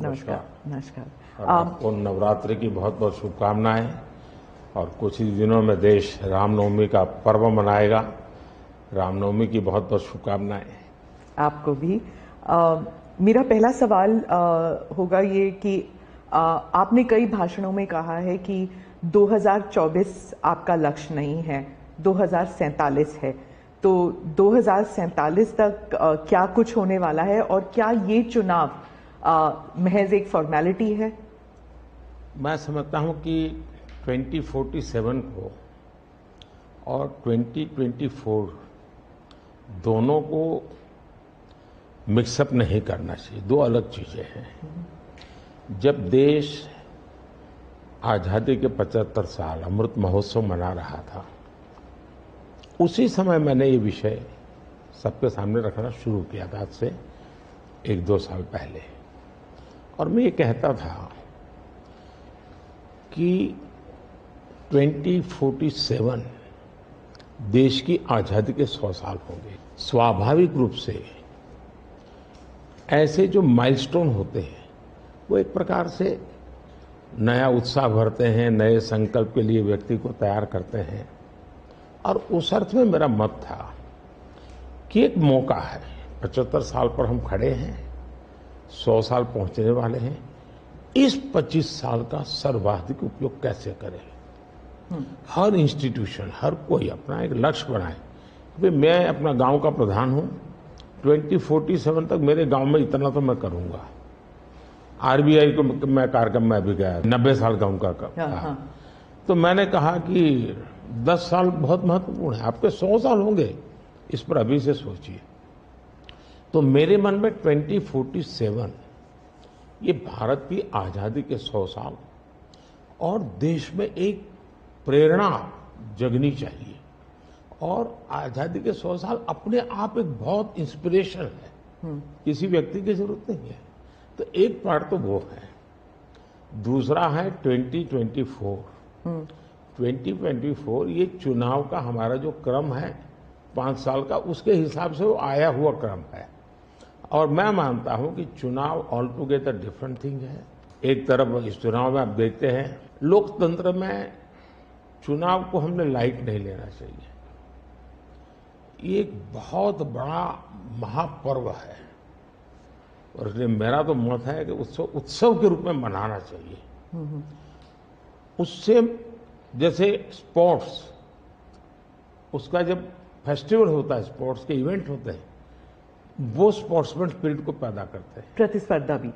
नमस्कार। नमस्कार। और आपको नवरात्रि की बहुत बहुत शुभकामनाएं। और कुछ ही दिनों में देश रामनवमी का पर्व मनाएगा। रामनवमी की बहुत बहुत शुभकामनाएं। आपको भी। मेरा पहला सवाल होगा ये कि आपने कई भाषणों में कहा है कि 2024 आपका लक्ष्य नहीं है, 2047 है। तो 2047 तक क्या कुछ होने वाला है और क्या ये चुनाव महज एक फॉर्मेलिटी है? मैं समझता हूं कि 2047 को और 2024 दोनों को मिक्सअप नहीं करना चाहिए। दो अलग चीजें हैं। जब देश आजादी के 75 साल अमृत महोत्सव मना रहा था, उसी समय मैंने ये विषय सबके सामने रखना शुरू किया था, आज से 1-2 साल पहले। और मैं ये कहता था कि 2047 देश की आजादी के 100 साल होंगे। स्वाभाविक रूप से ऐसे जो माइलस्टोन होते हैं वो एक प्रकार से नया उत्साह भरते हैं, नए संकल्प के लिए व्यक्ति को तैयार करते हैं। और उस अर्थ में मेरा मत था कि एक मौका है, 75 साल पर हम खड़े हैं, 100 साल पहुंचने वाले हैं। इस 25 साल का सर्वाधिक उपयोग कैसे करें? हर इंस्टीट्यूशन, हर कोई अपना एक लक्ष्य बनाए। भाई मैं अपना गांव का प्रधान हूं, 2047 तक मेरे गांव में इतना तो मैं करूंगा। आरबीआई को मैं कार्यक्रम में अभी गया, 90 साल का उनका कहा। तो मैंने कहा कि 10 साल बहुत महत्वपूर्ण है, आपके 100 साल होंगे, इस पर अभी से सोचिए। तो मेरे मन में 2047 ये भारत की आजादी के 100 साल और देश में एक प्रेरणा जगनी चाहिए। और आजादी के 100 साल अपने आप एक बहुत इंस्पिरेशन है, किसी व्यक्ति की जरूरत नहीं है। तो एक पार्ट तो वो है। दूसरा है 2024। 2024 ये चुनाव का हमारा जो क्रम है 5 साल का, उसके हिसाब से वो आया हुआ क्रम है। और मैं मानता हूं कि चुनाव ऑल टुगेदर डिफरेंट थिंग है। एक तरफ इस चुनाव में आप देखते हैं, लोकतंत्र में चुनाव को हमने लाइट नहीं लेना चाहिए। ये एक बहुत बड़ा महापर्व है और इसलिए मेरा तो मत है कि उत्सव के रूप में मनाना चाहिए। उससे जैसे स्पोर्ट्स, उसका जब फेस्टिवल होता है, स्पोर्ट्स के इवेंट होते हैं, वो स्पोर्ट्समैन स्पिरिट को पैदा करते हैं। प्रतिस्पर्धा भी।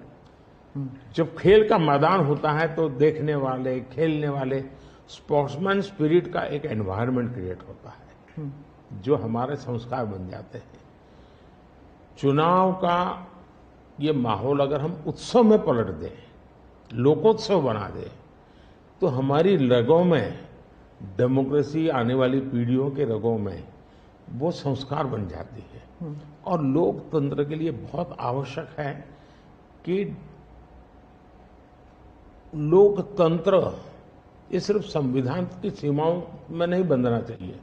जब खेल का मैदान होता है तो देखने वाले, खेलने वाले, स्पोर्ट्समैन स्पिरिट का एक एनवायरनमेंट क्रिएट होता है जो हमारे संस्कार बन जाते हैं। चुनाव का ये माहौल अगर हम उत्सव में पलट दें, लोकोत्सव बना दें, तो हमारी रगों में डेमोक्रेसी, आने वाली पीढ़ियों के रगों में वो संस्कार बन जाती है। और लोकतंत्र के लिए बहुत आवश्यक है कि लोकतंत्र ये सिर्फ संविधान की सीमाओं में नहीं बंधना चाहिए,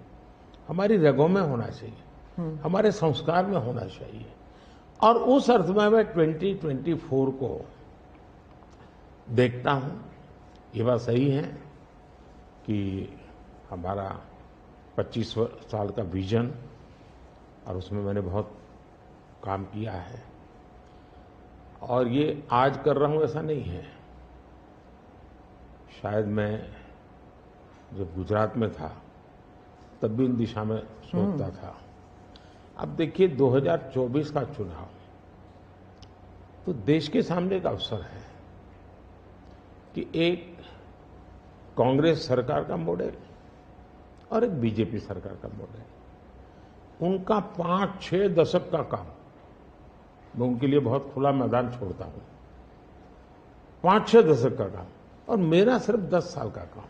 हमारी रगों में होना चाहिए, हमारे संस्कार में होना चाहिए। और उस अर्थ में मैं 2024 को देखता हूं। ये बात सही है कि हमारा 25 साल का विजन, और उसमें मैंने बहुत काम किया है। और ये आज कर रहा हूं ऐसा नहीं है। शायद मैं जब गुजरात में था तब भी इन दिशा में सोचता था। अब देखिए 2024 का चुनाव तो देश के सामने एक अवसर है कि एक कांग्रेस सरकार का मॉडल और एक बीजेपी सरकार का मॉडल, उनका 5-6 दशक का काम, मैं उनके लिए बहुत खुला मैदान छोड़ता हूं। 5-6 दशक का काम और मेरा सिर्फ 10 साल का काम।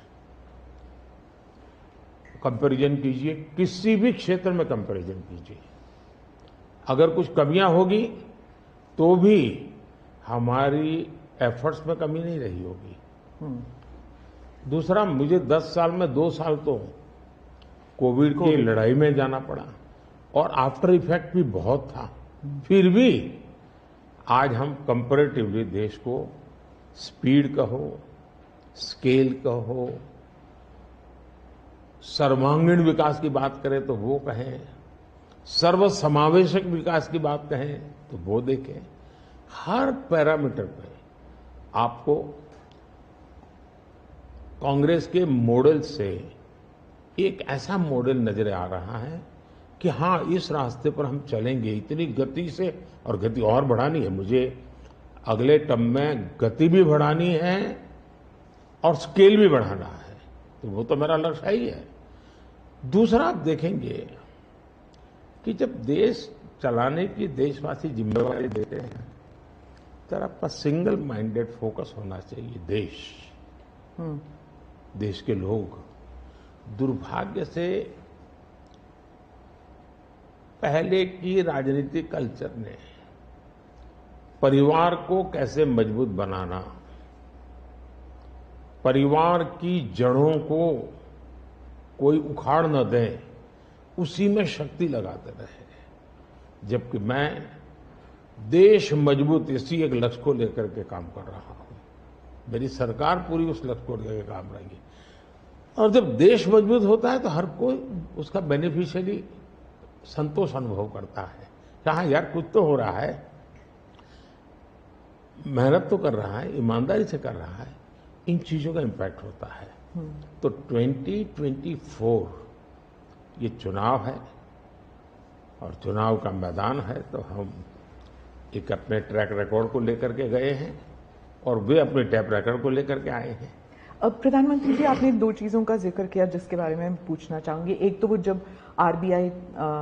कंपैरिजन कीजिए, किसी भी क्षेत्र में कंपैरिजन कीजिए, अगर कुछ कमियां होगी तो भी हमारी एफर्ट्स में कमी नहीं रही होगी। दूसरा, मुझे 10 साल में 2 साल तो कोविड की लड़ाई में जाना पड़ा और आफ्टर इफेक्ट भी बहुत था। फिर भी आज हम कंपैरेटिवली देश को स्पीड कहो, स्केल कहो, सर्वांगीण विकास की बात करें तो वो कहें, सर्वसमावेशक विकास की बात कहें तो वो देखें। हर पैरामीटर पे आपको कांग्रेस के मॉडल से एक ऐसा मॉडल नजर आ रहा है कि हाँ, इस रास्ते पर हम चलेंगे इतनी गति से, और गति और बढ़ानी है मुझे। अगले टर्म में गति भी बढ़ानी है और स्केल भी बढ़ाना है, तो वो तो मेरा लक्ष्य ही है। दूसरा, आप देखेंगे कि जब देश चलाने की देशवासी जिम्मेवारी देते हैं तो आपका सिंगल माइंडेड फोकस होना चाहिए। देश के लोग दुर्भाग्य से पहले की राजनीतिक कल्चर ने परिवार को कैसे मजबूत बनाना, परिवार की जड़ों को कोई उखाड़ न दे, उसी में शक्ति लगाते रहे। जबकि मैं देश मजबूत इसी एक लक्ष्य को लेकर के काम कर रहा हूं। मेरी सरकार पूरी उस लक्ष्य को लेकर काम रहेगी। और जब देश मजबूत होता है तो हर कोई उसका बेनिफिशियरी संतोष अनुभव करता है। कहा यार कुछ तो हो रहा है, मेहनत तो कर रहा है, ईमानदारी से कर रहा है, इन चीजों का इम्पैक्ट होता है। तो 2024 ये चुनाव है और चुनाव का मैदान है, तो हम एक अपने ट्रैक रिकॉर्ड को लेकर के गए हैं और वे अपने ट्रैक रिकॉर्ड को लेकर के आए हैं। अब प्रधानमंत्री जी, आपने दो चीजों का जिक्र किया जिसके बारे में पूछना चाहूंगी। एक तो वो जब आरबीआई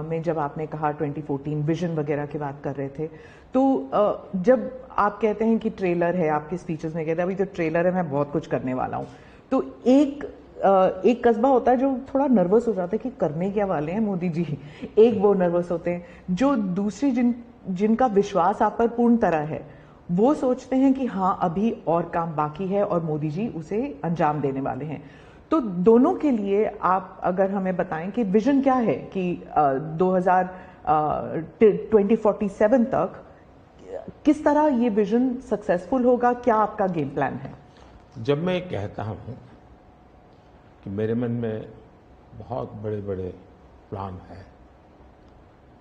में जब आपने कहा 2014 विजन वगैरह की बात कर रहे थे, तो जब आप कहते हैं कि ट्रेलर है, आपके स्पीचेस में कहते हैं अभी तो ट्रेलर है, मैं बहुत कुछ करने वाला हूं, तो एक कस्बा होता है जो थोड़ा नर्वस हो जाता है कि करने क्या वाले हैं मोदी जी। एक वो नर्वस होते हैं, जो दूसरी जिनका विश्वास आप पर पूर्ण तरह है, वो सोचते हैं कि हाँ अभी और काम बाकी है और मोदी जी उसे अंजाम देने वाले हैं। तो दोनों के लिए आप अगर हमें बताएं कि विजन क्या है कि 2047 तक किस तरह ये विजन सक्सेसफुल होगा, क्या आपका गेम प्लान है? जब मैं कहता हूं कि मेरे मन में बहुत बड़े बड़े प्लान है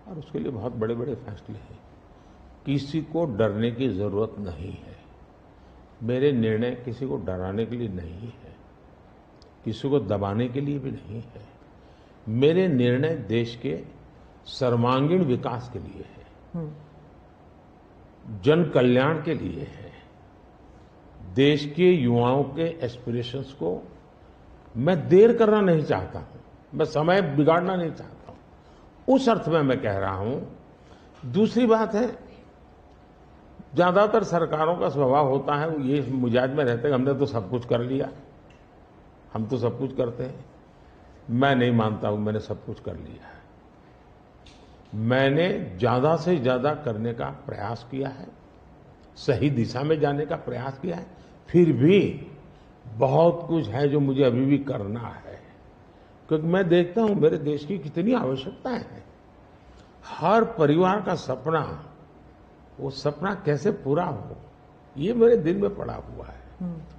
और उसके लिए बहुत बड़े बड़े फैसले हैं, किसी को डरने की जरूरत नहीं है। मेरे निर्णय किसी को डराने के लिए नहीं है, किसी को दबाने के लिए भी नहीं है। मेरे निर्णय देश के सर्वांगीण विकास के लिए है, जन कल्याण के लिए है। देश के युवाओं के एस्पिरेशंस को मैं देर करना नहीं चाहता हूं, मैं समय बिगाड़ना नहीं चाहता हूं, उस अर्थ में मैं कह रहा हूं। दूसरी बात है, ज्यादातर सरकारों का स्वभाव होता है वो ये मिजाज में रहते हैं हमने तो सब कुछ कर लिया, हम तो सब कुछ करते हैं। मैं नहीं मानता हूं मैंने सब कुछ कर लिया है। मैंने ज्यादा से ज्यादा करने का प्रयास किया है, सही दिशा में जाने का प्रयास किया है। फिर भी बहुत कुछ है जो मुझे अभी भी करना है, क्योंकि मैं देखता हूं मेरे देश की कितनी आवश्यकताएं हैं। हर परिवार का सपना, वो सपना कैसे पूरा हो, ये मेरे दिल में पड़ा हुआ है।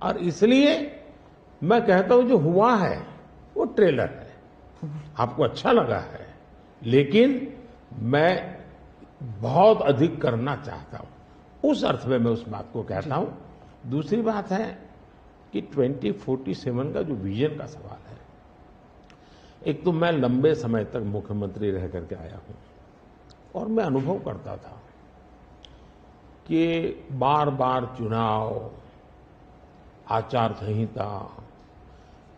और इसलिए मैं कहता हूं जो हुआ है वो ट्रेलर है, आपको अच्छा लगा है, लेकिन मैं बहुत अधिक करना चाहता हूं, उस अर्थ में मैं उस बात को कहता हूं। दूसरी बात है कि 2047 का जो विजन का सवाल है, एक तो मैं लंबे समय तक मुख्यमंत्री रह करके आया हूं और मैं अनुभव करता था कि बार बार चुनाव, आचार संहिता,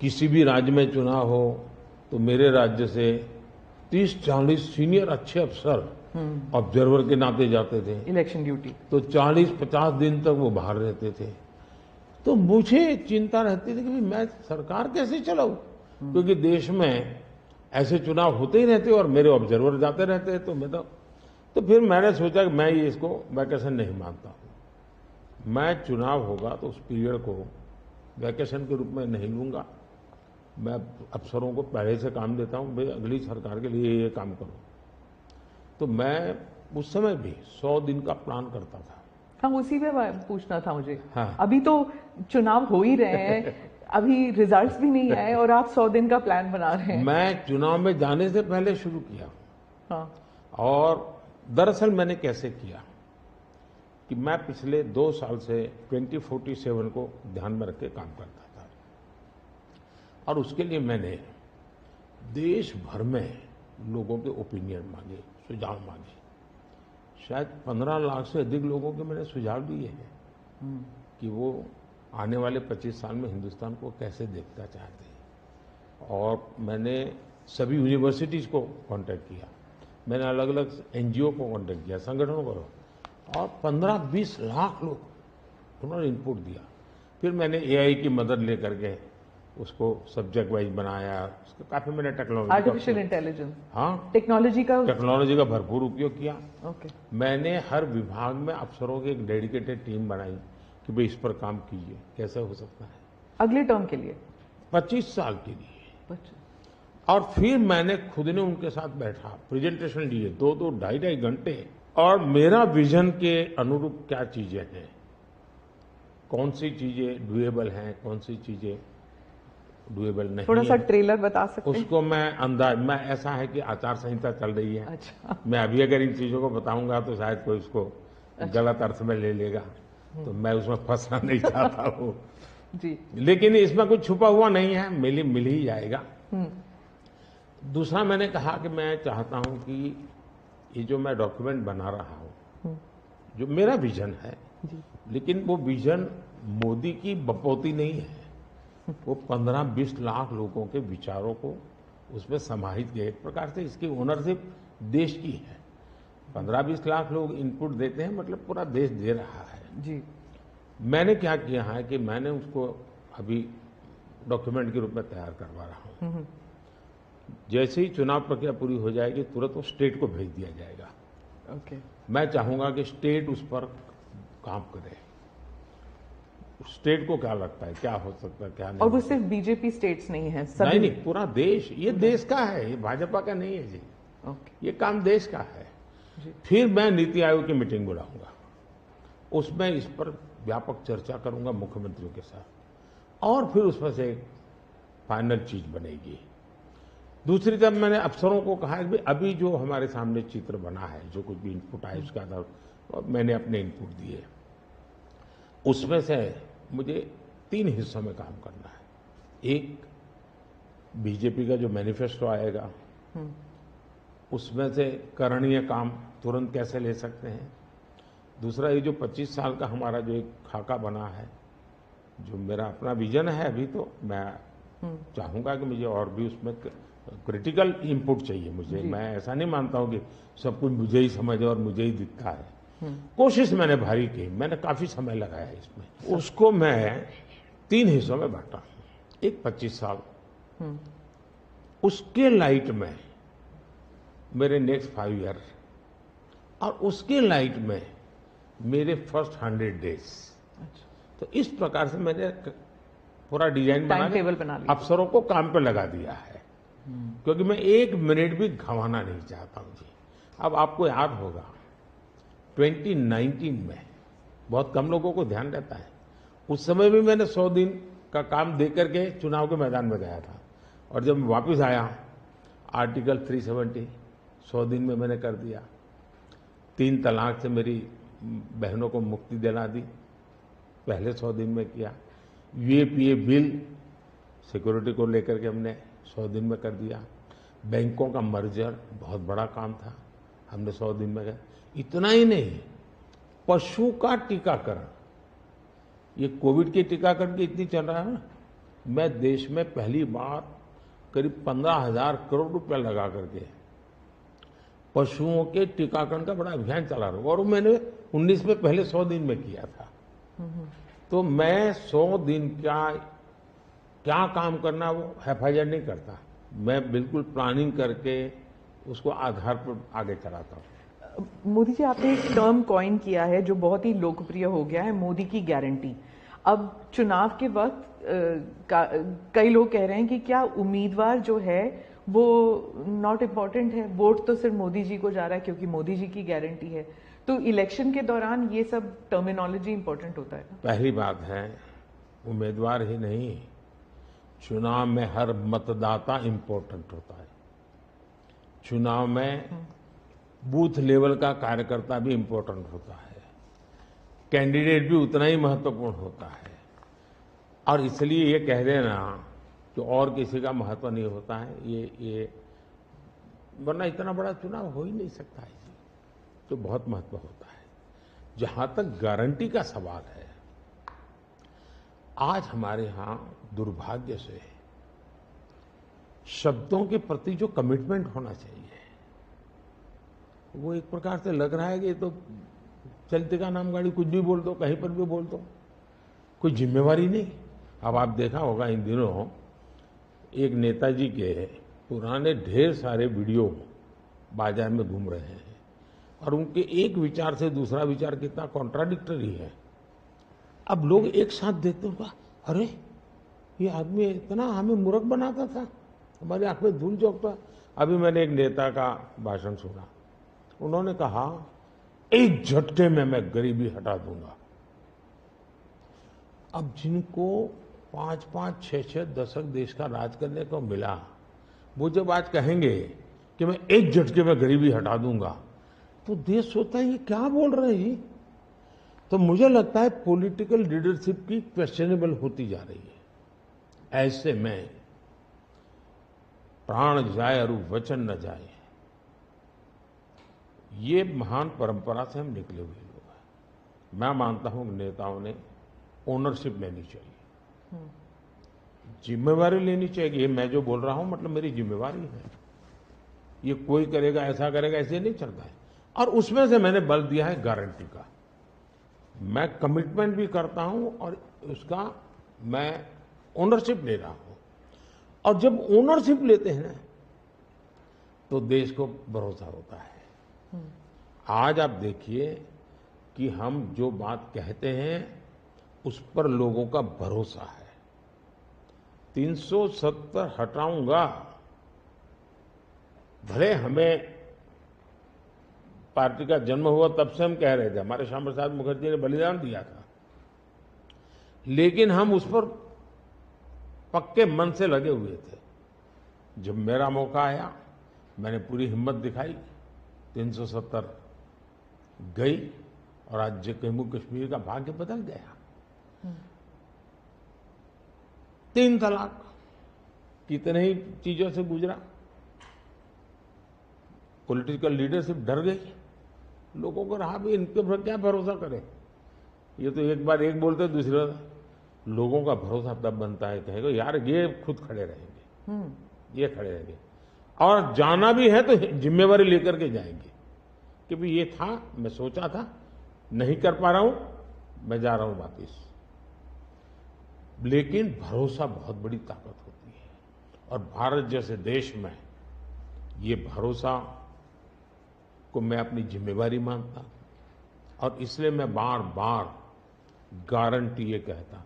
किसी भी राज्य में चुनाव हो तो मेरे राज्य से 30-40 सीनियर अच्छे अफसर ऑब्जर्वर के नाते जाते थे इलेक्शन ड्यूटी, तो 40-50 दिन तक वो बाहर रहते थे। तो मुझे चिंता रहती थी कि मैं सरकार कैसे चलाऊं, क्योंकि देश में ऐसे चुनाव होते ही रहते और मेरे ऑब्जर्वर जाते रहते। तो फिर मैंने सोचा कि मैं ये इसको वैकेशन नहीं मानता हूं। मैं चुनाव होगा तो उस पीरियड को वैकेशन के रूप में नहीं लूंगा। मैं अफसरों को पहले से काम देता हूं, भाई अगली सरकार के लिए ये काम करो। तो मैं उस समय भी 100 दिन का प्लान करता था हाँ, उसी पे पूछना था मुझे। हाँ। अभी तो चुनाव हो ही रहे हैं, अभी रिजल्ट्स भी नहीं आए और आप 100 दिन का प्लान बना रहे हैं। मैं चुनाव में जाने से पहले शुरू किया। हाँ। और दरअसल मैंने कैसे किया कि मैं पिछले 2 साल से 2047 को ध्यान में रख के काम करता था, और उसके लिए मैंने देश भर में लोगों के ओपिनियन मांगे, सुझाव मांगे। शायद 15 लाख से अधिक लोगों के मैंने सुझाव दिए हैं कि वो आने वाले 25 साल में हिंदुस्तान को कैसे देखना चाहते हैं। और मैंने सभी यूनिवर्सिटीज़ को कांटेक्ट किया, मैंने अलग अलग एनजीओ को कांटेक्ट किया, संगठनों को, और 15-20 लाख लोग उन्होंने इनपुट दिया। फिर मैंने एआई की मदद लेकर के उसको सब्जेक्ट वाइज बनाया, उसका काफ़ी मैंने टेक्नोलॉजी, आर्टिफिशियल इंटेलिजेंस, हाँ, टेक्नोलॉजी का भरपूर उपयोग किया। ओके। मैंने हर विभाग में अफसरों की एक डेडिकेटेड टीम बनाई कि भाई इस पर काम कीजिए, कैसे हो सकता है अगले टर्म के लिए, 25 साल के लिए। और फिर मैंने खुद ने उनके साथ बैठा, प्रेजेंटेशन दिए 2-2, 2.5 घंटे, और मेरा विजन के अनुरूप क्या चीजें हैं, कौन सी चीजें डुएबल हैं, कौन सी चीजें डुएबल नहीं। थोड़ा सा ट्रेलर बता सकते हैं? उसको मैं ऐसा है कि आचार संहिता चल रही है। अच्छा। मैं अभी अगर इन चीजों को बताऊंगा तो शायद कोई उसको गलत अर्थ में ले लेगा, तो मैं उसमें फंसना नहीं चाहता हूँ जी। लेकिन इसमें कुछ छुपा हुआ नहीं है, मिल ही जाएगा। दूसरा मैंने कहा कि मैं चाहता हूं कि ये जो मैं डॉक्यूमेंट बना रहा हूं, जो मेरा विजन है, लेकिन वो विजन मोदी की बपौती नहीं है, वो 15-20 लाख लोगों के विचारों को उसमें समाहित किया। एक प्रकार से इसकी ओनरशिप देश की है। 15-20 लाख लोग इनपुट देते हैं, मतलब पूरा देश दे रहा है जी। मैंने क्या किया है कि मैंने उसको अभी डॉक्यूमेंट के रूप में तैयार करवा रहा हूं। जैसे ही चुनाव प्रक्रिया पूरी हो जाएगी, तुरंत वो स्टेट को भेज दिया जाएगा। ओके। मैं चाहूंगा कि स्टेट उस पर काम करे। स्टेट को क्या लगता है, क्या हो सकता है, क्या नहीं। और वो सिर्फ बीजेपी स्टेट्स नहीं है, सभी नहीं, पूरा देश, ये देश का है, ये भाजपा का नहीं है जी। ओके। ये काम देश का है जी। फिर मैं नीति आयोग की मीटिंग बुलाऊंगा, उसमें इस पर व्यापक चर्चा करूंगा मुख्यमंत्रियों के साथ, और फिर उसमें से एक फाइनल चीज बनेगी। दूसरी तरफ मैंने अफसरों को कहा कि अभी जो हमारे सामने चित्र बना है, जो कुछ भी इनपुट आए उसका आधार मैंने अपने इनपुट दिए, उसमें से मुझे 3 हिस्सों में काम करना है। एक, बीजेपी का जो मैनिफेस्टो आएगा उसमें से करणीय काम तुरंत कैसे ले सकते हैं। दूसरा, ये जो 25 साल का हमारा जो एक खाका बना है, जो मेरा अपना विजन है, अभी तो मैं चाहूंगा कि मुझे और भी उसमें क्रिटिकल इनपुट चाहिए मुझे। मैं ऐसा नहीं मानता हूं कि सब कुछ मुझे ही समझ और मुझे ही दिखता है। कोशिश मैंने भारी की, मैंने काफी समय लगाया इसमें। उसको मैं 3 हिस्सों में बांटा हूं। एक 25 साल, उसके लाइट में मेरे नेक्स्ट 5 ईयर, और उसके लाइट में मेरे फर्स्ट 100 डेज। तो इस प्रकार से मैंने पूरा डिजाइन बना अफसरों को काम पे लगा दिया है, क्योंकि मैं 1 मिनट भी गंवाना नहीं चाहता हूं जी। अब आपको याद होगा 2019 में बहुत कम लोगों को ध्यान रहता है, उस समय भी मैंने 100 दिन का काम दे करके चुनाव के मैदान में गया था, और जब मैं वापस आया, आर्टिकल 370 100 दिन में मैंने कर दिया। 3 तलाक से मेरी बहनों को मुक्ति दिला दी, पहले 100 दिन में किया। यूएपीए बिल सिक्योरिटी को लेकर के हमने 100 दिन में कर दिया। बैंकों का मर्जर बहुत बड़ा काम था, हमने 100 दिन में किया। इतना ही नहीं, पशु का टीकाकरण, ये कोविड के टीकाकरण की इतनी चल रहा है ना, मैं देश में पहली बार करीब 15,000 करोड़ रुपया लगा करके पशुओं के टीकाकरण का बड़ा अभियान चला रहा हूं, और मैंने 19 में पहले 100 दिन में किया था। तो मैं 100 दिन क्या काम करना वो हैफाजत नहीं करता, मैं बिल्कुल प्लानिंग करके उसको आधार पर आगे चलाता हूं। मोदी जी, आपने एक टर्म कॉइन किया है जो बहुत ही लोकप्रिय हो गया है, मोदी की गारंटी। अब चुनाव के वक्त कई लोग कह रहे हैं कि क्या उम्मीदवार जो है वो नॉट इम्पॉर्टेंट है, वोट तो सिर्फ मोदी जी को जा रहा है क्योंकि मोदी जी की गारंटी है। तो इलेक्शन के दौरान ये सब टर्मिनोलॉजी इंपॉर्टेंट होता है। पहली बात है, उम्मीदवार ही नहीं, चुनाव में हर मतदाता इंपॉर्टेंट होता है। चुनाव में बूथ लेवल का कार्यकर्ता भी इंपॉर्टेंट होता है, कैंडिडेट भी उतना ही महत्वपूर्ण होता है। और इसलिए ये कह देना कि और किसी का महत्व नहीं होता है, ये वरना इतना बड़ा चुनाव हो ही नहीं सकता है जी, तो बहुत महत्व होता है। जहां तक गारंटी का सवाल है, आज हमारे यहां दुर्भाग्य से शब्दों के प्रति जो कमिटमेंट होना चाहिए, वो एक प्रकार से लग रहा है कि ये तो चलते का नाम गाड़ी, कुछ भी बोल दो, कहीं पर भी बोल दो, कोई जिम्मेवारी नहीं। अब आप देखा होगा इन दिनों एक नेताजी के पुराने ढेर सारे वीडियो बाजार में घूम रहे हैं और उनके एक विचार से दूसरा विचार कितना कॉन्ट्राडिक्टरी है। अब लोग एक साथ देखते होगा, अरे ये आदमी इतना हमें मूर्ख बनाता था, हमारी आंख में धूल झोंकता। अभी मैंने एक नेता का भाषण सुना, उन्होंने कहा एक झटके में मैं गरीबी हटा दूंगा। अब जिनको 5-5, 6-6 दशक देश का राज करने को मिला, वो जब आज कहेंगे कि मैं एक झटके में गरीबी हटा दूंगा, तो देश सोचता है ये क्या बोल रहे हैं। तो मुझे लगता है पॉलिटिकल लीडरशिप की क्वेश्चनेबल होती जा रही है। ऐसे में प्राण जाए और वचन न जाए, ये महान परंपरा से हम निकले हुए लोग हैं। मैं मानता हूं कि नेताओं ने ओनरशिप लेनी चाहिए, जिम्मेवारी लेनी चाहिए। ये मैं जो बोल रहा हूं मतलब मेरी जिम्मेवारी है, ये कोई करेगा ऐसा करेगा ऐसे नहीं चलता है। और उसमें से मैंने बल दिया है गारंटी का। मैं कमिटमेंट भी करता हूं और उसका मैं ओनरशिप ले रहा हूं। और जब ओनरशिप लेते हैं ना, तो देश को भरोसा होता है। आज आप देखिए कि हम जो बात कहते हैं उस पर लोगों का भरोसा है। 370 हटाऊंगा, भले हमें पार्टी का जन्म हुआ तब से हम कह रहे थे, हमारे श्यामा प्रसाद मुखर्जी ने बलिदान दिया था, लेकिन हम उस पर पक्के मन से लगे हुए थे। जब मेरा मौका आया, मैंने पूरी हिम्मत दिखाई, 370 गई और आज जम्मू कश्मीर का भाग्य बदल गया। 3 तलाक कितने ही चीजों से गुजरा, पॉलिटिकल लीडरशिप डर गई, लोगों को रहा भी इनके पर क्या भरोसा करें। ये तो एक बार एक बोलते दूसरे, लोगों का भरोसा तब बनता है, कहेगा यार ये खुद खड़े रहेंगे, ये खड़े रहेंगे। और जाना भी है तो जिम्मेवारी लेकर के जाएंगे कि भाई ये था, मैं सोचा था, नहीं कर पा रहा हूं, मैं जा रहा हूं वापिस। लेकिन भरोसा बहुत बड़ी ताकत होती है और भारत जैसे देश में ये भरोसा को मैं अपनी जिम्मेवारी मानता हूं और इसलिए मैं बार बार गारंटी ये कहता हूं।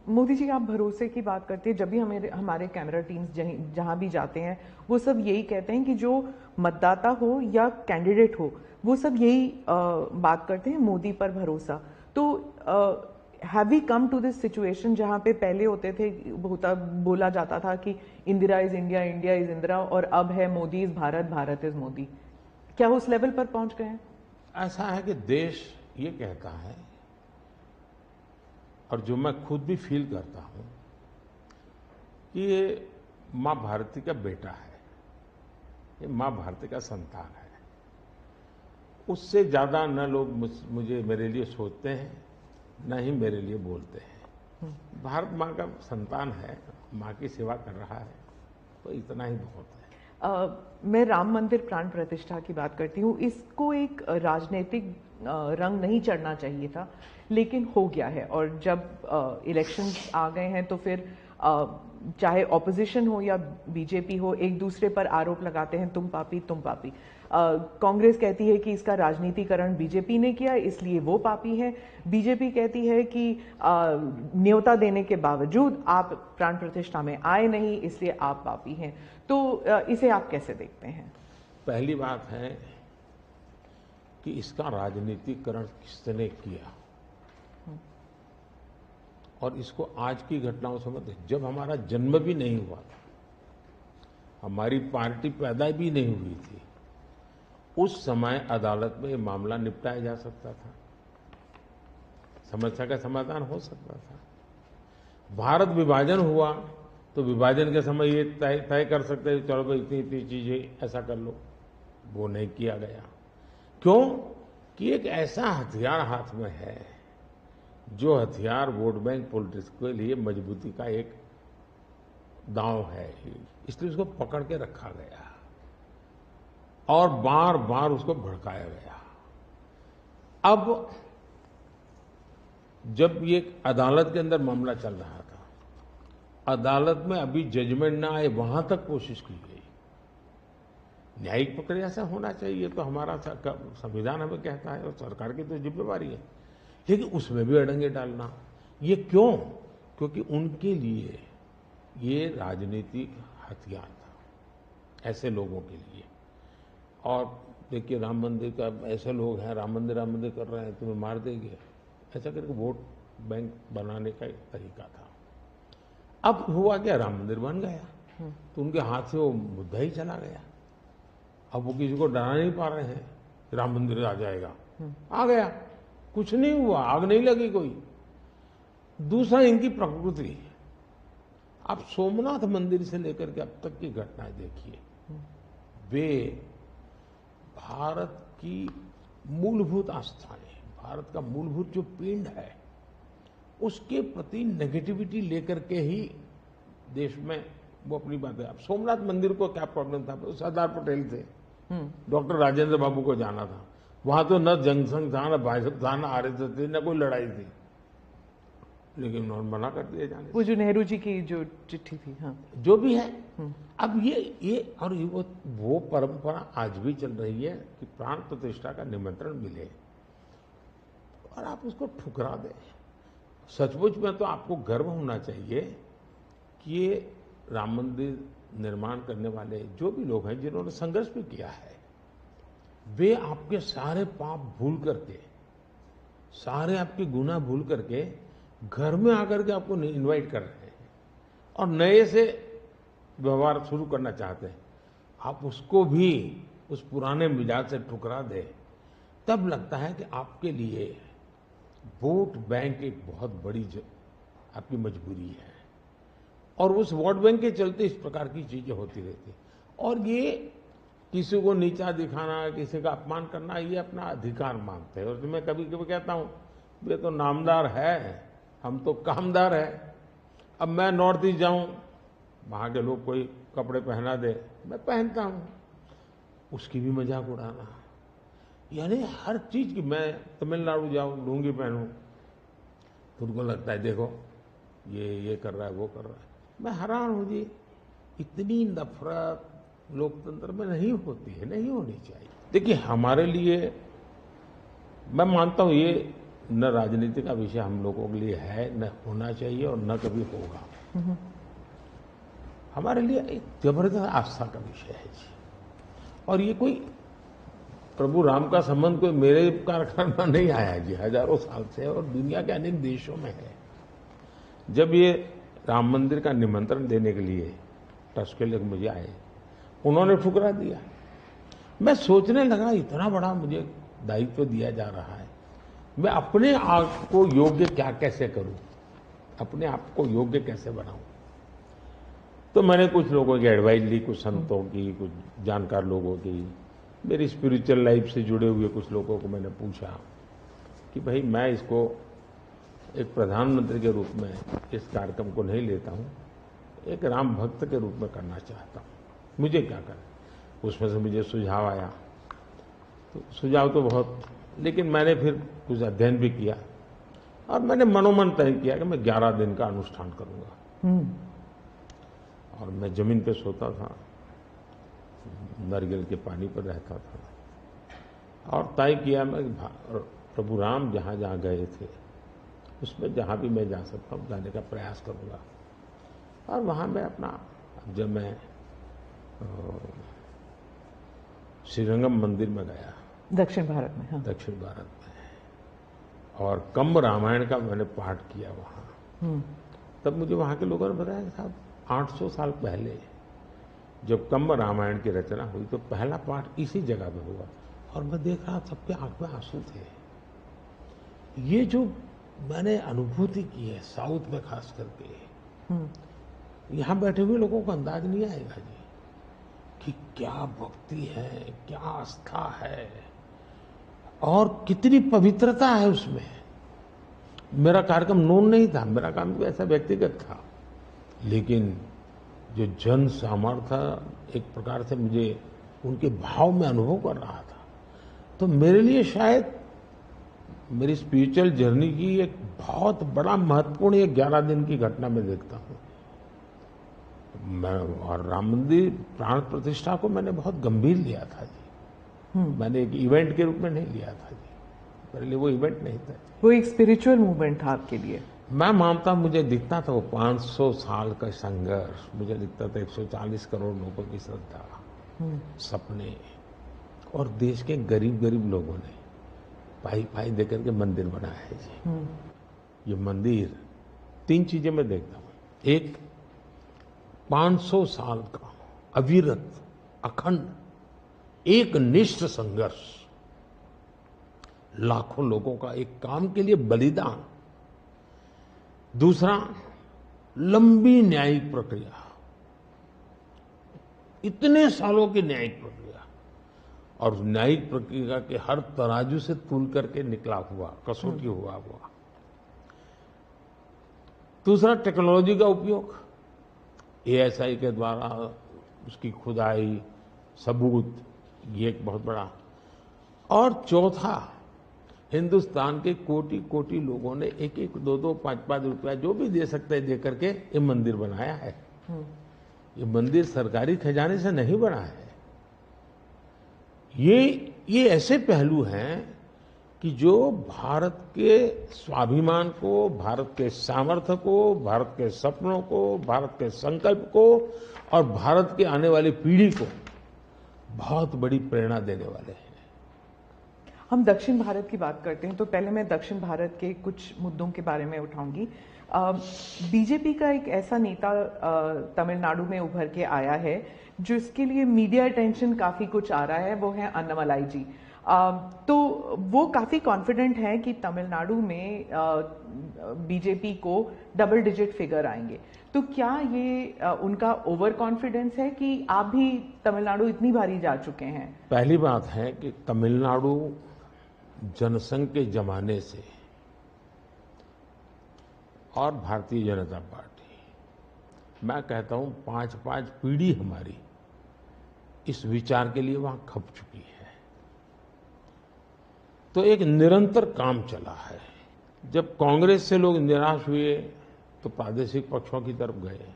मोदी जी, आप भरोसे की बात करते हैं, जब भी हमारे कैमरा टीम्स जहां भी जाते हैं वो सब यही कहते हैं कि जो मतदाता हो या कैंडिडेट हो, वो सब यही बात करते हैं, मोदी पर भरोसा। तो have we come to this situation जहां पे पहले बोला जाता था कि Indira is India, India is Indira, और अब है मोदी इज भारत, भारत इज मोदी। क्या उस लेवल पर पहुंच गए हैं? ऐसा है कि देश ये कहता है, और जो मैं खुद भी फील करता हूं, कि ये मां भारती का बेटा है, ये मां भारती का संतान है। उससे ज्यादा न लोग मुझे मेरे लिए सोचते हैं, न ही मेरे लिए बोलते हैं। भारत मां का संतान है, मां की सेवा कर रहा है, तो इतना ही बहुत है। मैं राम मंदिर प्राण प्रतिष्ठा की बात करती हूँ। इसको एक राजनीतिक रंग नहीं चढ़ना चाहिए था, लेकिन हो गया है। और जब इलेक्शंस आ गए हैं तो फिर चाहे ऑपोजिशन हो या बीजेपी हो, एक दूसरे पर आरोप लगाते हैं, तुम पापी तुम पापी। कांग्रेस कहती है कि इसका राजनीतिकरण बीजेपी ने किया, इसलिए वो पापी है। बीजेपी कहती है कि न्योता देने के बावजूद आप प्राण प्रतिष्ठा में आए नहीं, इसलिए आप पापी हैं। तो इसे आप कैसे देखते हैं? पहली बात है कि इसका राजनीतिकरण किसने किया। और इसको आज की घटनाओं से मत, जब हमारा जन्म भी नहीं हुआ था, हमारी पार्टी पैदा भी नहीं हुई थी, उस समय अदालत में ये मामला निपटाया जा सकता था, समस्या का समाधान हो सकता था। भारत विभाजन हुआ तो विभाजन के समय ये तय कर सकते थे, चलो भाई इतनी इतनी चीजें ऐसा कर लो, वो नहीं किया गया। क्यों? कि एक ऐसा हथियार हाथ में है, जो हथियार वोट बैंक पॉलिटिक्स के लिए मजबूती का एक दांव है, इसलिए उसको पकड़ के रखा गया और बार बार उसको भड़काया गया। अब जब ये अदालत के अंदर मामला चल रहा था, अदालत में अभी जजमेंट ना आए वहां तक कोशिश की गई। न्यायिक प्रक्रिया से होना चाहिए, तो हमारा संविधान हमें कहता है और सरकार की तो जिम्मेवारी है, लेकिन उसमें भी अड़ंगे डालना, ये क्यों? क्योंकि उनके लिए ये राजनीतिक हथियार था, ऐसे लोगों के लिए। और देखिए, राम मंदिर का ऐसे लोग हैं, राम मंदिर कर रहे हैं, तुम्हें मार देंगे, ऐसा करके वोट बैंक बनाने का एक तरीका था। अब हुआ क्या, राम मंदिर बन गया तो उनके हाथ से वो मुद्दा ही चला गया। अब वो किसी को डरा नहीं पा रहे हैं, राम मंदिर आ जाएगा, आ गया, कुछ नहीं हुआ, आग नहीं लगी कोई। दूसरा, इनकी प्रकृति, आप सोमनाथ मंदिर से लेकर के अब तक की घटनाएं देखिए, वे भारत की मूलभूत आस्थाएं, भारत का मूलभूत जो पिंड है, उसके प्रति नेगेटिविटी लेकर के ही देश में वो अपनी बातें। अब सोमनाथ मंदिर को क्या प्रॉब्लम था? सरदार पटेल थे, डॉक्टर राजेंद्र बाबू को जाना था, वहां तो न जनसंघ था, न भाजपा था, न आरएसएस थी, न कोई लड़ाई थी, लेकिन उन्होंने मना कर दिया जाने। वो जो नेहरू जी की जो चिट्ठी थी, हाँ, जो भी है, अब ये और वो परंपरा आज भी चल रही है कि प्राण प्रतिष्ठा का निमंत्रण मिले और आप उसको ठुकरा दें। सचमुच में तो आपको गर्व होना चाहिए कि ये राम मंदिर निर्माण करने वाले जो भी लोग हैं, जिन्होंने संघर्ष भी किया है, वे आपके सारे पाप भूल करके, सारे आपके गुनाह भूल करके घर में आकर के आपको इनवाइट कर रहे हैं और नए से व्यवहार शुरू करना चाहते हैं। आप उसको भी उस पुराने मिजाज से ठुकरा दे, तब लगता है कि आपके लिए वोट बैंक एक बहुत बड़ी आपकी मजबूरी है। और उस वोट बैंक के चलते इस प्रकार की चीजें होती रहती। और ये किसी को नीचा दिखाना, किसी का अपमान करना, ये अपना अधिकार मानते हैं। और मैं कभी कभी कहता हूं, ये तो नामदार है, हम तो कामदार है। अब मैं नॉर्थ ईस्ट जाऊं, वहां के लोग कोई कपड़े पहना दे, मैं पहनता हूं, उसकी भी मजाक उड़ाना, यानी हर चीज की। मैं तमिलनाडु जाऊं, लुंगी पहनूं, तो उनको लगता है देखो ये कर रहा है, वो कर रहा है। मैं हैरान हूं जी, इतनी नफरत लोकतंत्र में नहीं होती है, नहीं होनी चाहिए। देखिए, हमारे लिए, मैं मानता हूं ये न राजनीति का विषय हम लोगों के लिए है, न होना चाहिए और न कभी होगा। हमारे लिए एक जबरदस्त आस्था का विषय है जी। और ये कोई प्रभु राम का संबंध कोई मेरे कारखाना नहीं आया जी, हजारों साल से, और दुनिया के अनेक देशों में है। जब ये राम मंदिर का निमंत्रण देने के लिए ट्रस्ट के लोग मुझे आए, उन्होंने ठुकरा दिया। मैं सोचने लगा, इतना बड़ा मुझे दायित्व दिया जा रहा है, मैं अपने आप को योग्य कैसे करूं, अपने आप को योग्य कैसे बनाऊं। तो मैंने कुछ लोगों की एडवाइस ली, कुछ संतों की, कुछ जानकार लोगों की, मेरी स्पिरिचुअल लाइफ से जुड़े हुए कुछ लोगों को मैंने पूछा कि भाई, मैं इसको एक प्रधानमंत्री के रूप में इस कार्यक्रम को नहीं लेता हूं, एक राम भक्त के रूप में करना चाहता हूं, मुझे क्या करें। उसमें से मुझे सुझाव आया, तो सुझाव तो बहुत, लेकिन मैंने फिर कुछ अध्ययन भी किया और मैंने मनोमन तय किया कि मैं 11 दिन का अनुष्ठान करूंगा। और मैं जमीन पे सोता था, नारियल के पानी पर रहता था, और तय किया मैं प्रभु राम जहां जहां गए थे उसमें जहां भी मैं जा सकता हूं जाने का प्रयास करूंगा। और वहां मैं अपना, जब मैं श्रीरंगम मंदिर में गया, दक्षिण भारत में, हाँ। दक्षिण भारत में। और कम्ब रामायण का मैंने पाठ किया वहाँ। तब मुझे वहाँ के लोगों ने बताया कि साहब 800 साल पहले जब कम्ब रामायण की रचना हुई तो पहला पाठ इसी जगह में हुआ, और मैं देख रहा सबके आंख में आंसू थे। ये जो मैंने अनुभूति की है साउथ में खास करके, यहाँ बैठे हुए लोगों को अंदाज नहीं आएगा जी कि क्या भक्ति है, क्या आस्था है और कितनी पवित्रता है उसमें। मेरा कार्यक्रम नोन नहीं था, मेरा काम भी ऐसा व्यक्तिगत था, लेकिन जो जन सामर्थ्य एक प्रकार से मुझे उनके भाव में अनुभव कर रहा था, तो मेरे लिए शायद मेरी स्पिरिचुअल जर्नी की एक बहुत बड़ा महत्वपूर्ण एक 11 दिन की घटना में देखता हूँ मैं। और राम मंदिर प्राण प्रतिष्ठा को मैंने बहुत गंभीर लिया था जी। मैंने एक इवेंट के रूप में नहीं लिया था जी, मेरे लिए वो इवेंट नहीं था। वो एक स्पिरिचुअल मूवमेंट था आपके लिए? मैं मानता, मुझे दिखता था वो 500 साल का संघर्ष, मुझे दिखता था 140 करोड़ लोगों की श्रद्धा, सपने, और देश के गरीब गरीब लोगों ने पाई पाई देकर के मंदिर बनाया है जी। ये मंदिर 3 चीजें मैं देखता हूं। एक, 500 साल का अविरत अखंड एक निष्ठ संघर्ष, लाखों लोगों का एक काम के लिए बलिदान। दूसरा, लंबी न्यायिक प्रक्रिया, इतने सालों की न्यायिक प्रक्रिया, और न्यायिक प्रक्रिया के हर तराजू से तूल करके निकला हुआ, कसौटी हुआ। दूसरा, टेक्नोलॉजी का उपयोग, एएसआई के द्वारा उसकी खुदाई, सबूत, ये एक बहुत बड़ा। और चौथा, हिंदुस्तान के कोटि कोटि लोगों ने 1-1, 2-2, 5-5 रुपया जो भी दे सकते हैं दे करके ये मंदिर बनाया है। ये मंदिर सरकारी खजाने से नहीं बना है। ये ऐसे पहलू हैं कि जो भारत के स्वाभिमान को, भारत के सामर्थ्य को, भारत के सपनों को, भारत के संकल्प को और भारत के आने वाली पीढ़ी को बहुत बड़ी प्रेरणा देने वाले हैं। हम दक्षिण भारत की बात करते हैं तो पहले मैं दक्षिण भारत के कुछ मुद्दों के बारे में उठाऊंगी। बीजेपी का एक ऐसा नेता तमिलनाडु में उभर के आया है जो इसके लिए मीडिया अटेंशन काफी कुछ आ रहा है, वो है अन्नामलाई जी। तो वो काफी कॉन्फिडेंट है कि तमिलनाडु में बीजेपी को डबल डिजिट फिगर आएंगे। तो क्या ये उनका ओवर कॉन्फिडेंस है कि आप भी तमिलनाडु इतनी बारी जा चुके हैं? पहली बात है कि तमिलनाडु जनसंघ के जमाने से और भारतीय जनता पार्टी, मैं कहता हूं 5-5 पीढ़ी हमारी इस विचार के लिए वहां खप चुकी है। तो एक निरंतर काम चला है। जब कांग्रेस से लोग निराश हुए तो प्रादेशिक पक्षों की तरफ गए,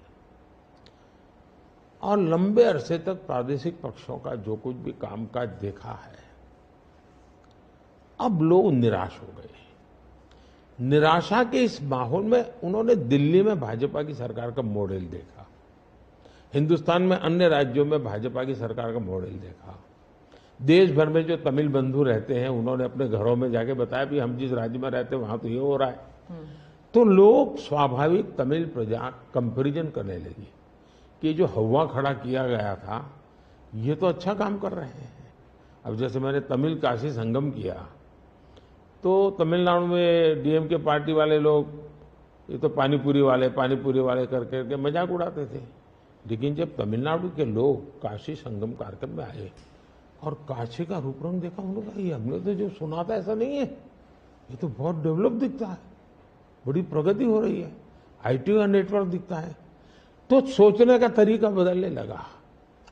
और लंबे अरसे तक प्रादेशिक पक्षों का जो कुछ भी कामकाज देखा है, अब लोग निराश हो गए। निराशा के इस माहौल में उन्होंने दिल्ली में भाजपा की सरकार का मॉडल देखा, हिंदुस्तान में अन्य राज्यों में भाजपा की सरकार का मॉडल देखा, देश भर में जो तमिल बंधु रहते हैं उन्होंने अपने घरों में जाके बताया भी हम जिस राज्य में रहते हैं वहां तो ये हो रहा है। तो लोग स्वाभाविक तमिल प्रजा कंपैरिजन करने लगी कि जो हवा खड़ा किया गया था ये तो अच्छा काम कर रहे हैं। अब जैसे मैंने तमिल काशी संगम किया तो तमिलनाडु में डीएमके पार्टी वाले लोग ये तो पानीपुरी वाले कर करके मजाक उड़ाते थे, लेकिन जब तमिलनाडु के लोग काशी संगम कार्यक्रम में आए और काशी का रूप रंग देखा, उन्होंने कहा ये हमने तो जो सुना था ऐसा नहीं है, ये तो बहुत डेवलप दिखता है, बड़ी प्रगति हो रही है, आईटी का नेटवर्क दिखता है। तो सोचने का तरीका बदलने लगा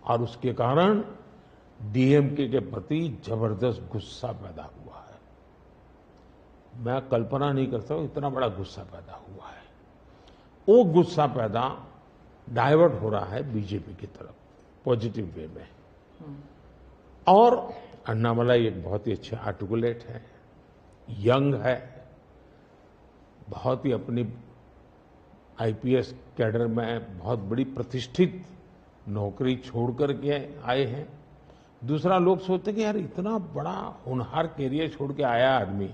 और उसके कारण डीएमके के प्रति जबरदस्त गुस्सा पैदा हुआ है। मैं कल्पना नहीं कर सकता इतना बड़ा गुस्सा पैदा हुआ है। वो गुस्सा पैदा डाइवर्ट हो रहा है बीजेपी की तरफ पॉजिटिव वे में। और अन्नामलाई एक बहुत ही अच्छे आर्टिकुलेट है, यंग है, बहुत ही अपनी आईपीएस कैडर में बहुत बड़ी प्रतिष्ठित नौकरी छोड़ करके आए हैं, दूसरा, लोग सोचते कि यार इतना बड़ा होनहार कैरियर छोड़ के आया आदमी,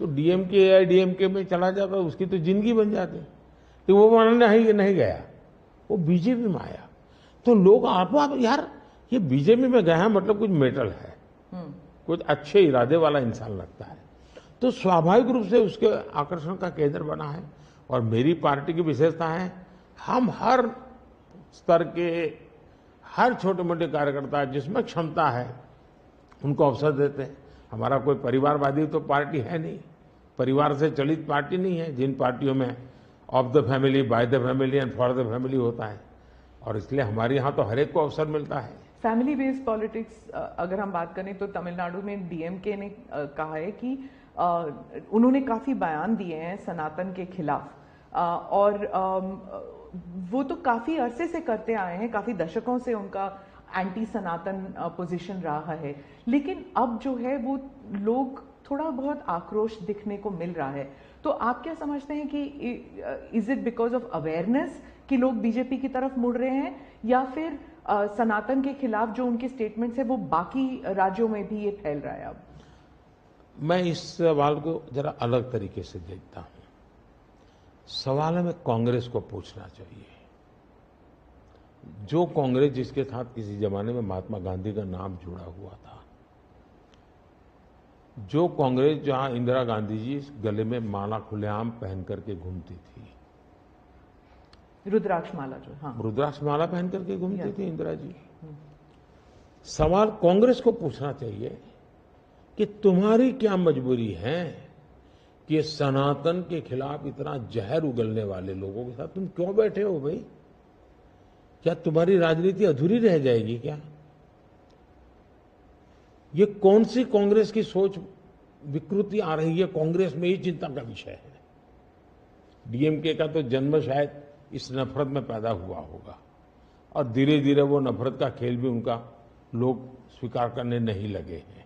तो डीएमके या डीएमके में चला जाता, उसकी तो जिंदगी बन जाती। तो वो मानने नहीं गया, वो बीजेपी में आया। तो लोग आप यार ये बीजेपी में गया मतलब कुछ मेटल है, कुछ अच्छे इरादे वाला इंसान लगता है। तो स्वाभाविक रूप से उसके आकर्षण का केंद्र बना है। और मेरी पार्टी की विशेषता है, हम हर स्तर के हर छोटे मोटे कार्यकर्ता जिसमें क्षमता है उनको अवसर देते हैं। हमारा कोई परिवारवादी तो पार्टी है नहीं, परिवार से चलित पार्टी नहीं है। जिन पार्टियों में of the family, by the family and for the family होता है, और इसलिए हमारे यहाँ तो हर एक को अवसर मिलता है। फैमिली बेस्ड पॉलिटिक्स अगर हम बात करें तो तमिलनाडु में डीएमके ने कहा है कि उन्होंने काफी बयान दिए हैं सनातन के खिलाफ, और वो तो काफी अरसे से करते आए हैं, काफी दशकों से उनका एंटी सनातन पोजीशन रहा है। लेकिन अब जो है वो लोग थोड़ा बहुत आक्रोश दिखने को मिल रहा है। तो आप क्या समझते हैं कि is it because of awareness कि लोग बीजेपी की तरफ मुड़ रहे हैं, या फिर सनातन के खिलाफ जो उनके स्टेटमेंट्स है वो बाकी राज्यों में भी ये फैल रहा है? अब मैं इस सवाल को जरा अलग तरीके से देखता हूं। सवाल हमें कांग्रेस को पूछना चाहिए। जो कांग्रेस जिसके साथ किसी जमाने में महात्मा गांधी का नाम जुड़ा हुआ था, जो कांग्रेस जहां इंदिरा गांधी जी गले में माला खुलेआम पहन करके घूमती थी, रुद्राक्ष माला, जो हाँ रुद्राक्ष माला पहन करके घूमती थी इंदिरा जी। सवाल कांग्रेस को पूछना चाहिए कि तुम्हारी क्या मजबूरी है कि सनातन के खिलाफ इतना जहर उगलने वाले लोगों के साथ तुम क्यों बैठे हो भाई? क्या तुम्हारी राजनीति अधूरी रह जाएगी क्या? ये कौन सी कांग्रेस की सोच विकृति आ रही है? कांग्रेस में ही चिंता का विषय है। डीएमके का तो जन्म शायद इस नफरत में पैदा हुआ होगा, और धीरे धीरे वो नफरत का खेल भी उनका लोग स्वीकार करने नहीं लगे हैं,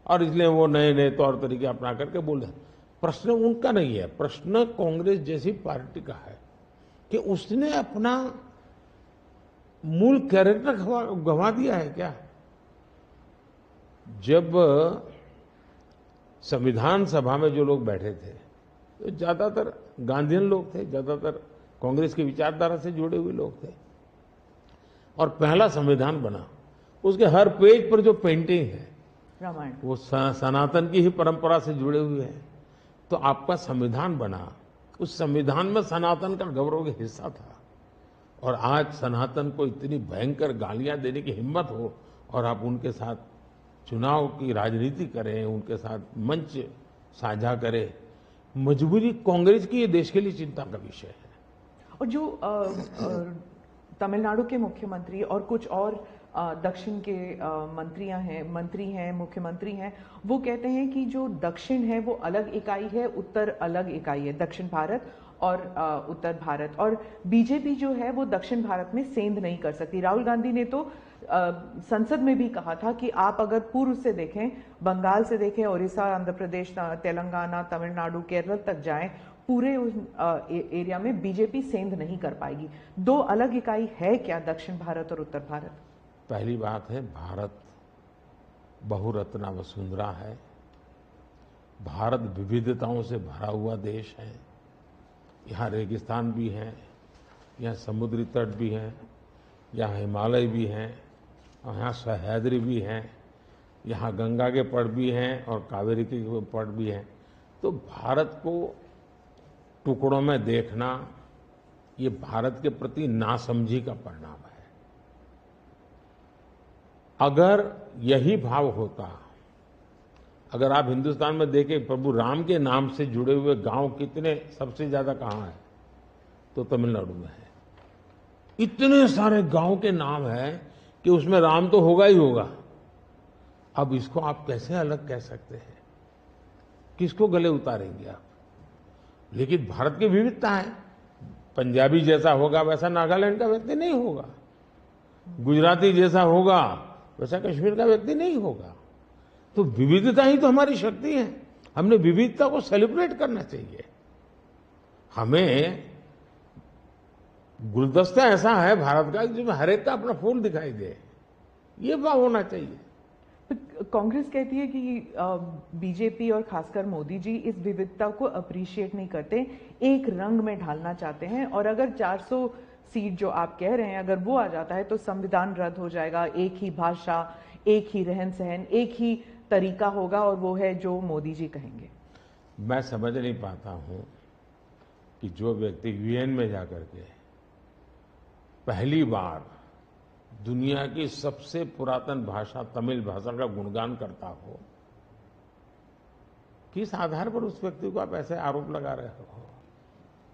और इसलिए वो नए नए तौर तरीके अपना करके बोल रहे हैं। प्रश्न उनका नहीं है, प्रश्न कांग्रेस जैसी पार्टी का है कि उसने अपना मूल कैरेक्टर गंवा दिया है क्या? जब संविधान सभा में जो लोग बैठे थे तो ज्यादातर गांधीयन लोग थे, ज्यादातर कांग्रेस की विचारधारा से जुड़े हुए लोग थे, और पहला संविधान बना, उसके हर पेज पर जो पेंटिंग है रामायण, वो सनातन की ही परंपरा से जुड़े हुए हैं। तो आपका संविधान बना, उस संविधान में सनातन का गौरव का हिस्सा था, और आज सनातन को इतनी भयंकर गालियां देने की हिम्मत हो और आप उनके साथ चुनाव की राजनीति करें, उनके साथ मंच साझा करें। मजबूरी कांग्रेस की, ये देश के लिए चिंता का विषय है। और जो तमिलनाडु के मुख्यमंत्री और कुछ और दक्षिण के मंत्री हैं, मुख्यमंत्री हैं, वो कहते हैं कि जो दक्षिण है वो अलग इकाई है, उत्तर अलग इकाई है, दक्षिण भारत और उत्तर भारत, और बीजेपी जो है वो दक्षिण भारत में सेंध नहीं कर सकती। राहुल गांधी ने तो संसद में भी कहा था कि आप अगर पूर्व से देखें, बंगाल से देखें, उड़ीसा, आंध्र प्रदेश, तेलंगाना, तमिलनाडु, केरल तक जाएं, पूरे उस एरिया में बीजेपी सेंध नहीं कर पाएगी। दो अलग इकाई है क्या दक्षिण भारत और उत्तर भारत? पहली बात है, भारत बहुरत्ना वसुंधरा है। भारत विविधताओं से भरा हुआ देश है। यहाँ रेगिस्तान भी है, यहाँ समुद्री तट भी है, यहाँ हिमालय भी हैं, और यहाँ सह्याद्री भी हैं, यहाँ गंगा के पट भी हैं और कावेरी के पट भी हैं। तो भारत को टुकड़ों में देखना, ये भारत के प्रति नासमझी का परिणाम है। अगर यही भाव होता, अगर आप हिंदुस्तान में देखें, प्रभु राम के नाम से जुड़े हुए गांव कितने सबसे ज्यादा कहां है, तो तमिलनाडु में है। इतने सारे गांव के नाम हैं कि उसमें राम तो होगा ही होगा। अब इसको आप कैसे अलग कह सकते हैं? किसको गले उतारेंगे आप? लेकिन भारत की विविधता है। पंजाबी जैसा होगा वैसा नागालैंड का व्यक्ति नहीं होगा, गुजराती जैसा होगा वैसा कश्मीर का व्यक्ति नहीं होगा। तो विविधता ही तो हमारी शक्ति है। हमने विविधता को सेलिब्रेट करना चाहिए। हमें गुलदस्ता ऐसा है भारत का जिसमें हर एक का अपना फूल दिखाई दे। ये भाव होना चाहिए। कांग्रेस कहती है कि बीजेपी और खासकर मोदी जी इस विविधता को अप्रिशिएट नहीं करते, एक रंग में ढालना चाहते हैं, और अगर 400 सीट जो आप कह रहे हैं अगर वो आ जाता है तो संविधान रद्द हो जाएगा, एक ही भाषा, एक ही रहन सहन, एक ही तरीका होगा, और वो है जो मोदी जी कहेंगे। मैं समझ नहीं पाता हूं कि जो व्यक्ति यूएन में जाकर के पहली बार दुनिया की सबसे पुरातन भाषा तमिल भाषा का गुणगान करता हो, किस आधार पर उस व्यक्ति को आप ऐसे आरोप लगा रहे हो?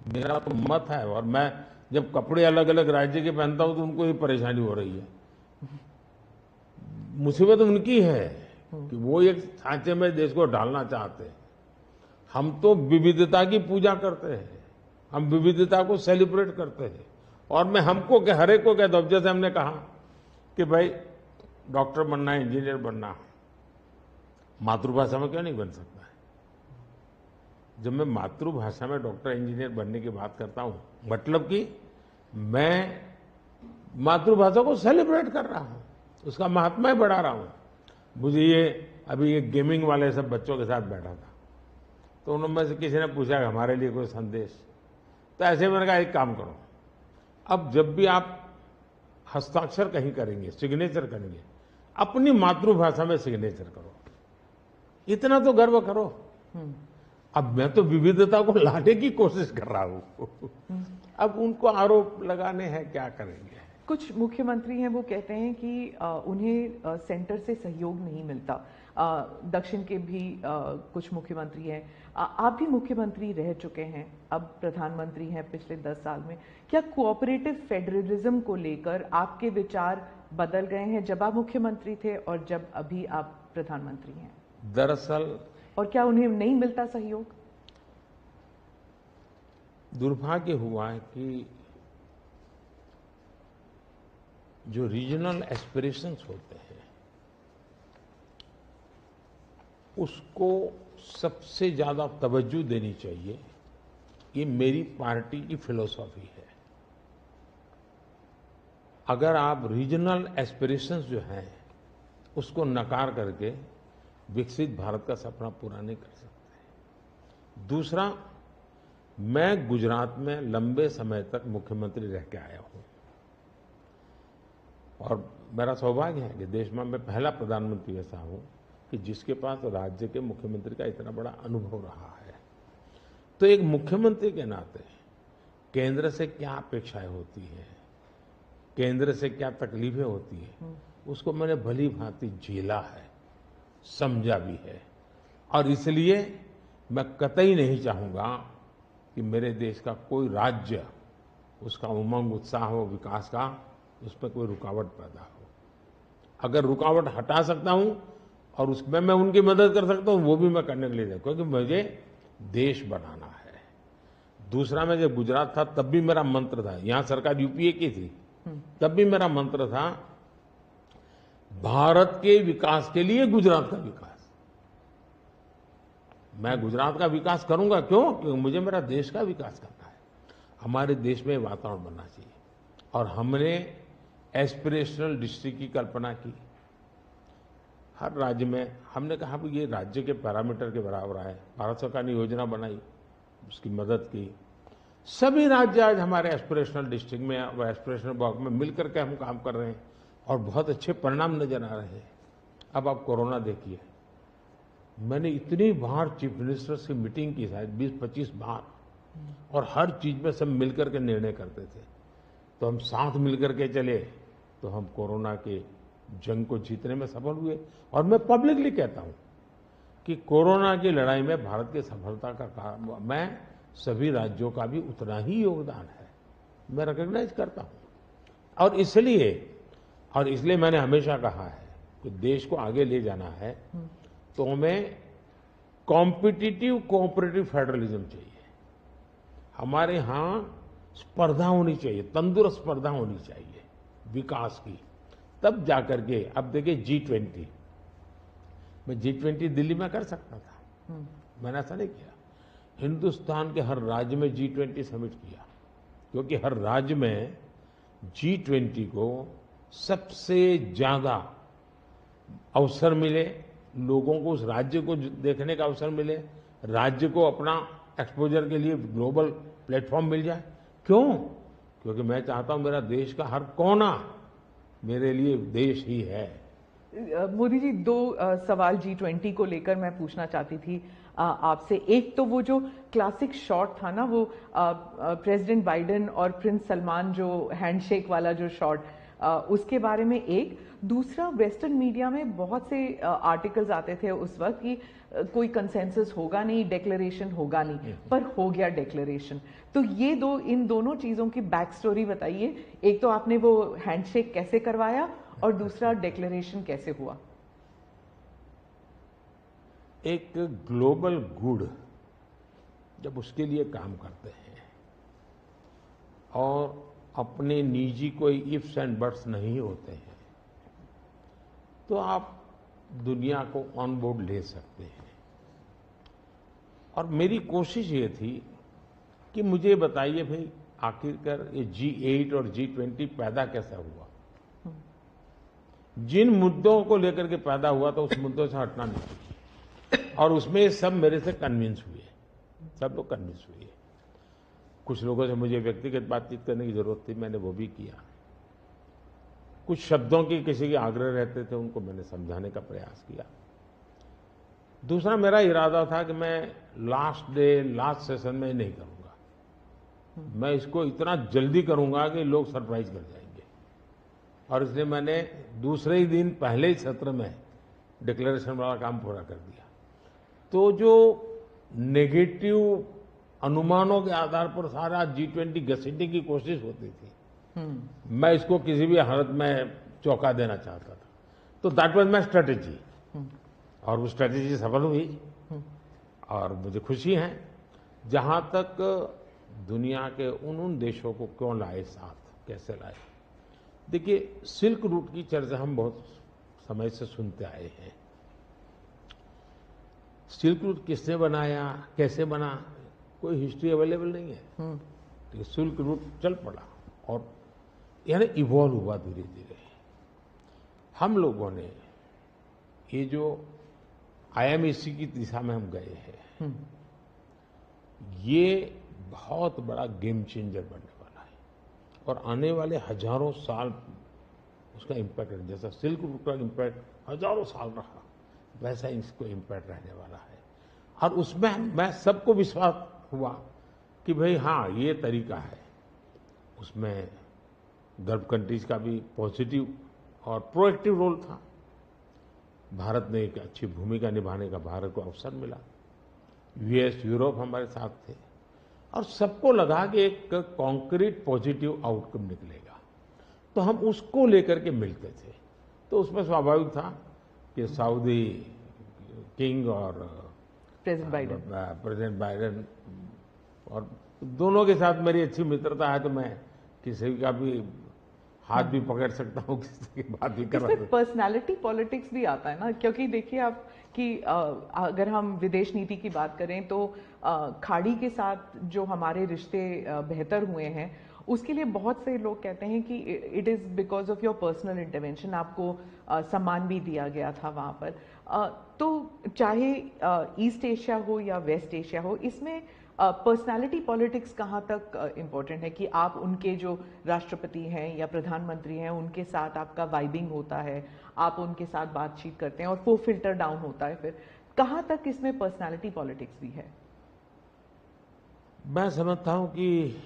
मेरा तो मत है, और मैं जब कपड़े अलग अलग राज्य के पहनता हूं तो उनको ही परेशानी हो रही है। मुसीबत उनकी है कि वो एक सांचे में देश को डालना चाहते हैं। हम तो विविधता की पूजा करते हैं, हम विविधता को सेलिब्रेट करते हैं, और मैं हमको क्या, हर एक को कहता हूं, जैसे हमने कहा कि भाई डॉक्टर बनना है, इंजीनियर बनना, मातृभाषा में क्यों नहीं बन सकता है? जब मैं मातृभाषा में डॉक्टर इंजीनियर बनने की बात करता हूं, मतलब कि मैं मातृभाषा को सेलिब्रेट कर रहा हूं, उसका महात्म्य बढ़ा रहा हूं। मुझे ये अभी ये गेमिंग वाले सब बच्चों के साथ बैठा था, तो उनमें से किसी ने पूछा हमारे लिए कोई संदेश, तो ऐसे मैंने कहा एक काम करो, अब जब भी आप हस्ताक्षर कहीं करेंगे, सिग्नेचर करेंगे, अपनी मातृभाषा में सिग्नेचर करो, इतना तो गर्व करो। अब मैं तो विविधता को लाने की कोशिश कर रहा हूं। अब उनको आरोप लगाने हैं, क्या करेंगे? कुछ मुख्यमंत्री हैं वो कहते हैं कि उन्हें सेंटर से सहयोग नहीं मिलता। दक्षिण के भी कुछ मुख्यमंत्री हैं, आप भी मुख्यमंत्री रह चुके हैं, अब प्रधानमंत्री हैं पिछले 10 साल में। क्या कोऑपरेटिव फेडरलिज्म को लेकर आपके विचार बदल गए हैं जब आप मुख्यमंत्री थे और जब अभी आप प्रधानमंत्री हैं? दरअसल, और क्या उन्हें नहीं मिलता सहयोग? दुर्भाग्य हुआ है कि जो रीजनल एस्पिरेशंस होते हैं उसको सबसे ज्यादा तवज्जो देनी चाहिए, ये मेरी पार्टी की फिलॉसफी है। अगर आप रीजनल एस्पिरेशंस जो हैं उसको नकार करके विकसित भारत का सपना पूरा नहीं कर सकते। दूसरा, मैं गुजरात में लंबे समय तक मुख्यमंत्री रह के आया हूं, और मेरा सौभाग्य है कि देश में मैं पहला प्रधानमंत्री ऐसा हूं कि जिसके पास राज्य के मुख्यमंत्री का इतना बड़ा अनुभव रहा है। तो एक मुख्यमंत्री के नाते केंद्र से क्या अपेक्षाएं होती हैं, केंद्र से क्या तकलीफें होती हैं, उसको मैंने भली भांति झेला है, समझा भी है, और इसलिए मैं कतई नहीं चाहूंगा कि मेरे देश का कोई राज्य, उसका उमंग उत्साह हो विकास का, उस पर कोई रुकावट पैदा हो। अगर रुकावट हटा सकता हूं और उसमें मैं उनकी मदद कर सकता हूं, वो भी मैं करने के लिए, क्योंकि मुझे देश बनाना है। दूसरा, मैं जब गुजरात था तब भी मेरा मंत्र था, यहां सरकार यूपीए की थी, तब भी मेरा मंत्र था भारत के विकास के लिए गुजरात का विकास। मैं गुजरात का विकास करूंगा, क्यों? क्योंकि मुझे मेरा देश का विकास करना है। हमारे देश में वातावरण बनना चाहिए, और हमने एस्पिरेशनल डिस्ट्रिक्ट की कल्पना की। हर राज्य में हमने कहा ये राज्य के पैरामीटर के बराबर है। भारत सरकार ने योजना बनाई, उसकी मदद की। सभी राज्य आज हमारे एस्पिरेशनल डिस्ट्रिक्ट में और एस्पिरेशनल ब्लॉक में मिलकर के हम काम कर रहे हैं, और बहुत अच्छे परिणाम नजर आ रहे हैं। अब आप कोरोना देखिए, मैंने इतनी बार चीफ मिनिस्टर की मीटिंग की, शायद 20-25 बार, और हर चीज में सब मिलकर के निर्णय करते थे। तो हम साथ मिलकर के चले तो हम कोरोना के जंग को जीतने में सफल हुए। और मैं पब्लिकली कहता हूं कि कोरोना की लड़ाई में भारत की सफलता का कारण मैं सभी राज्यों का भी उतना ही योगदान है, मैं रिकॉग्नाइज करता हूं। और इसलिए मैंने हमेशा कहा है कि देश को आगे ले जाना है तो हमें कॉम्पिटिटिव कोऑपरेटिव फेडरलिज्म चाहिए। हमारे यहां स्पर्धा होनी चाहिए, तंदुरुस्त स्पर्धा होनी चाहिए विकास की, तब जाकर के। अब देखिए G20, मैं G20 दिल्ली में कर सकता था, मैंने ऐसा नहीं किया। हिंदुस्तान के हर राज्य में G20 समिट किया, क्योंकि हर राज्य में G20 को सबसे ज्यादा अवसर मिले, लोगों को उस राज्य को देखने का अवसर मिले, राज्य को अपना एक्सपोजर के लिए ग्लोबल प्लेटफॉर्म मिल जाए। क्यों? क्योंकि मैं चाहता हूं मेरा देश का हर कोना मेरे लिए देश ही है। मोदी जी, दो सवाल G20 को लेकर मैं पूछना चाहती थी आपसे। एक तो वो जो क्लासिक शॉट था ना, वो प्रेसिडेंट बाइडेन और प्रिंस सलमान जो हैंडशेक वाला जो शॉट, उसके बारे में एक। दूसरा, वेस्टर्न मीडिया में बहुत से आर्टिकल्स आते थे उस वक्त कि कोई कंसेंसस होगा नहीं, डिक्लेरेशन होगा नहीं, पर हो गया डिक्लेरेशन। तो ये दो, इन दोनों चीजों की बैक स्टोरी बताइए। एक तो आपने वो हैंडशेक कैसे करवाया, और दूसरा डिक्लेरेशन कैसे हुआ? एक ग्लोबल गुड जब उसके लिए काम करते हैं और अपने निजी कोई इफ्स एंड बट्स नहीं होते हैं, तो आप दुनिया को ऑन बोर्ड ले सकते हैं। और मेरी कोशिश ये थी कि मुझे बताइए भाई, आखिरकार ये G8 और G20 पैदा कैसा हुआ। जिन मुद्दों को लेकर के पैदा हुआ तो उस मुद्दों से हटना नहीं चाहिए, और उसमें सब मेरे से कन्विंस हुए, सब लोग कन्विंस हुए। कुछ लोगों से मुझे व्यक्तिगत बातचीत करने की जरूरत थी, मैंने वो भी किया। कुछ शब्दों की किसी के आग्रह रहते थे, उनको मैंने समझाने का प्रयास किया। दूसरा, मेरा इरादा था कि मैं लास्ट सेशन में नहीं करूंगा, मैं इसको इतना जल्दी करूंगा कि लोग सरप्राइज कर जाएंगे। और इसलिए मैंने दूसरे ही दिन पहले ही सत्र में डिक्लेरेशन वाला काम पूरा कर दिया। तो जो नेगेटिव अनुमानों के आधार पर सारा G20 घसीटने की कोशिश होती थी, मैं इसको किसी भी हालत में चौंका देना चाहता था। तो दैट वाज माय स्ट्रेटेजी, और वो स्ट्रेटेजी सफल हुई। और मुझे खुशी है, जहां तक दुनिया के उन देशों को क्यों लाए साथ, कैसे लाए। देखिए, सिल्क रूट की चर्चा हम बहुत समय से सुनते आए हैं। सिल्क रूट किसने बनाया, कैसे बना, कोई हिस्ट्री अवेलेबल नहीं है। तो सिल्क रूट चल पड़ा और यानी इवॉल्व हुआ धीरे धीरे। हम लोगों ने ये जो IMEC की दिशा में हम गए हैं, ये बहुत बड़ा गेम चेंजर बनने वाला है, और आने वाले हजारों साल उसका इम्पैक्ट है। जैसा सिल्क रूट का इम्पैक्ट हजारों साल रहा, वैसा इसको इम्पैक्ट रहने वाला है। और उसमें मैं सबको विश्वास हुआ कि भाई हाँ, ये तरीका है। उसमें गल्फ कंट्रीज का भी पॉजिटिव और प्रोएक्टिव रोल था। भारत ने एक अच्छी भूमिका निभाने का भारत को अवसर मिला। US, यूरोप हमारे साथ थे, और सबको लगा कि एक कॉन्क्रीट पॉजिटिव आउटकम निकलेगा, तो हम उसको लेकर के मिलते थे। तो उसमें स्वाभाविक था कि सऊदी किंग और प्रेसिडेंट बाइडेन और दोनों के साथ मेरी अच्छी मित्रता है, तो मैं किसी का भी हाथ भी पकड़ सकता हूँ, किसी की बात भी कर सकता हूँ। पर्सनालिटी पॉलिटिक्स भी आता है ना, क्योंकि देखिए आप कि अगर हम विदेश नीति की बात करें तो खाड़ी के साथ जो हमारे रिश्ते बेहतर हुए हैं, उसके लिए बहुत से लोग कहते हैं कि it is because of your personal intervention. आपको सम्मान भी दिया गया था वहाँ पर। तो चाहे ईस्ट एशिया हो या वेस्ट एशिया हो, इसमें पर्सनालिटी पॉलिटिक्स कहाँ तक इम्पोर्टेंट है कि आप उनके जो राष्ट्रपति हैं या प्रधानमंत्री हैं, उनके साथ आपका वाइबिंग होता है, आप उनके साथ बातचीत करते हैं और वो फिल्टर डाउन होता है। फिर कहाँ तक इसमें पर्सनालिटी पॉलिटिक्स भी है? मैं समझता हूँ कि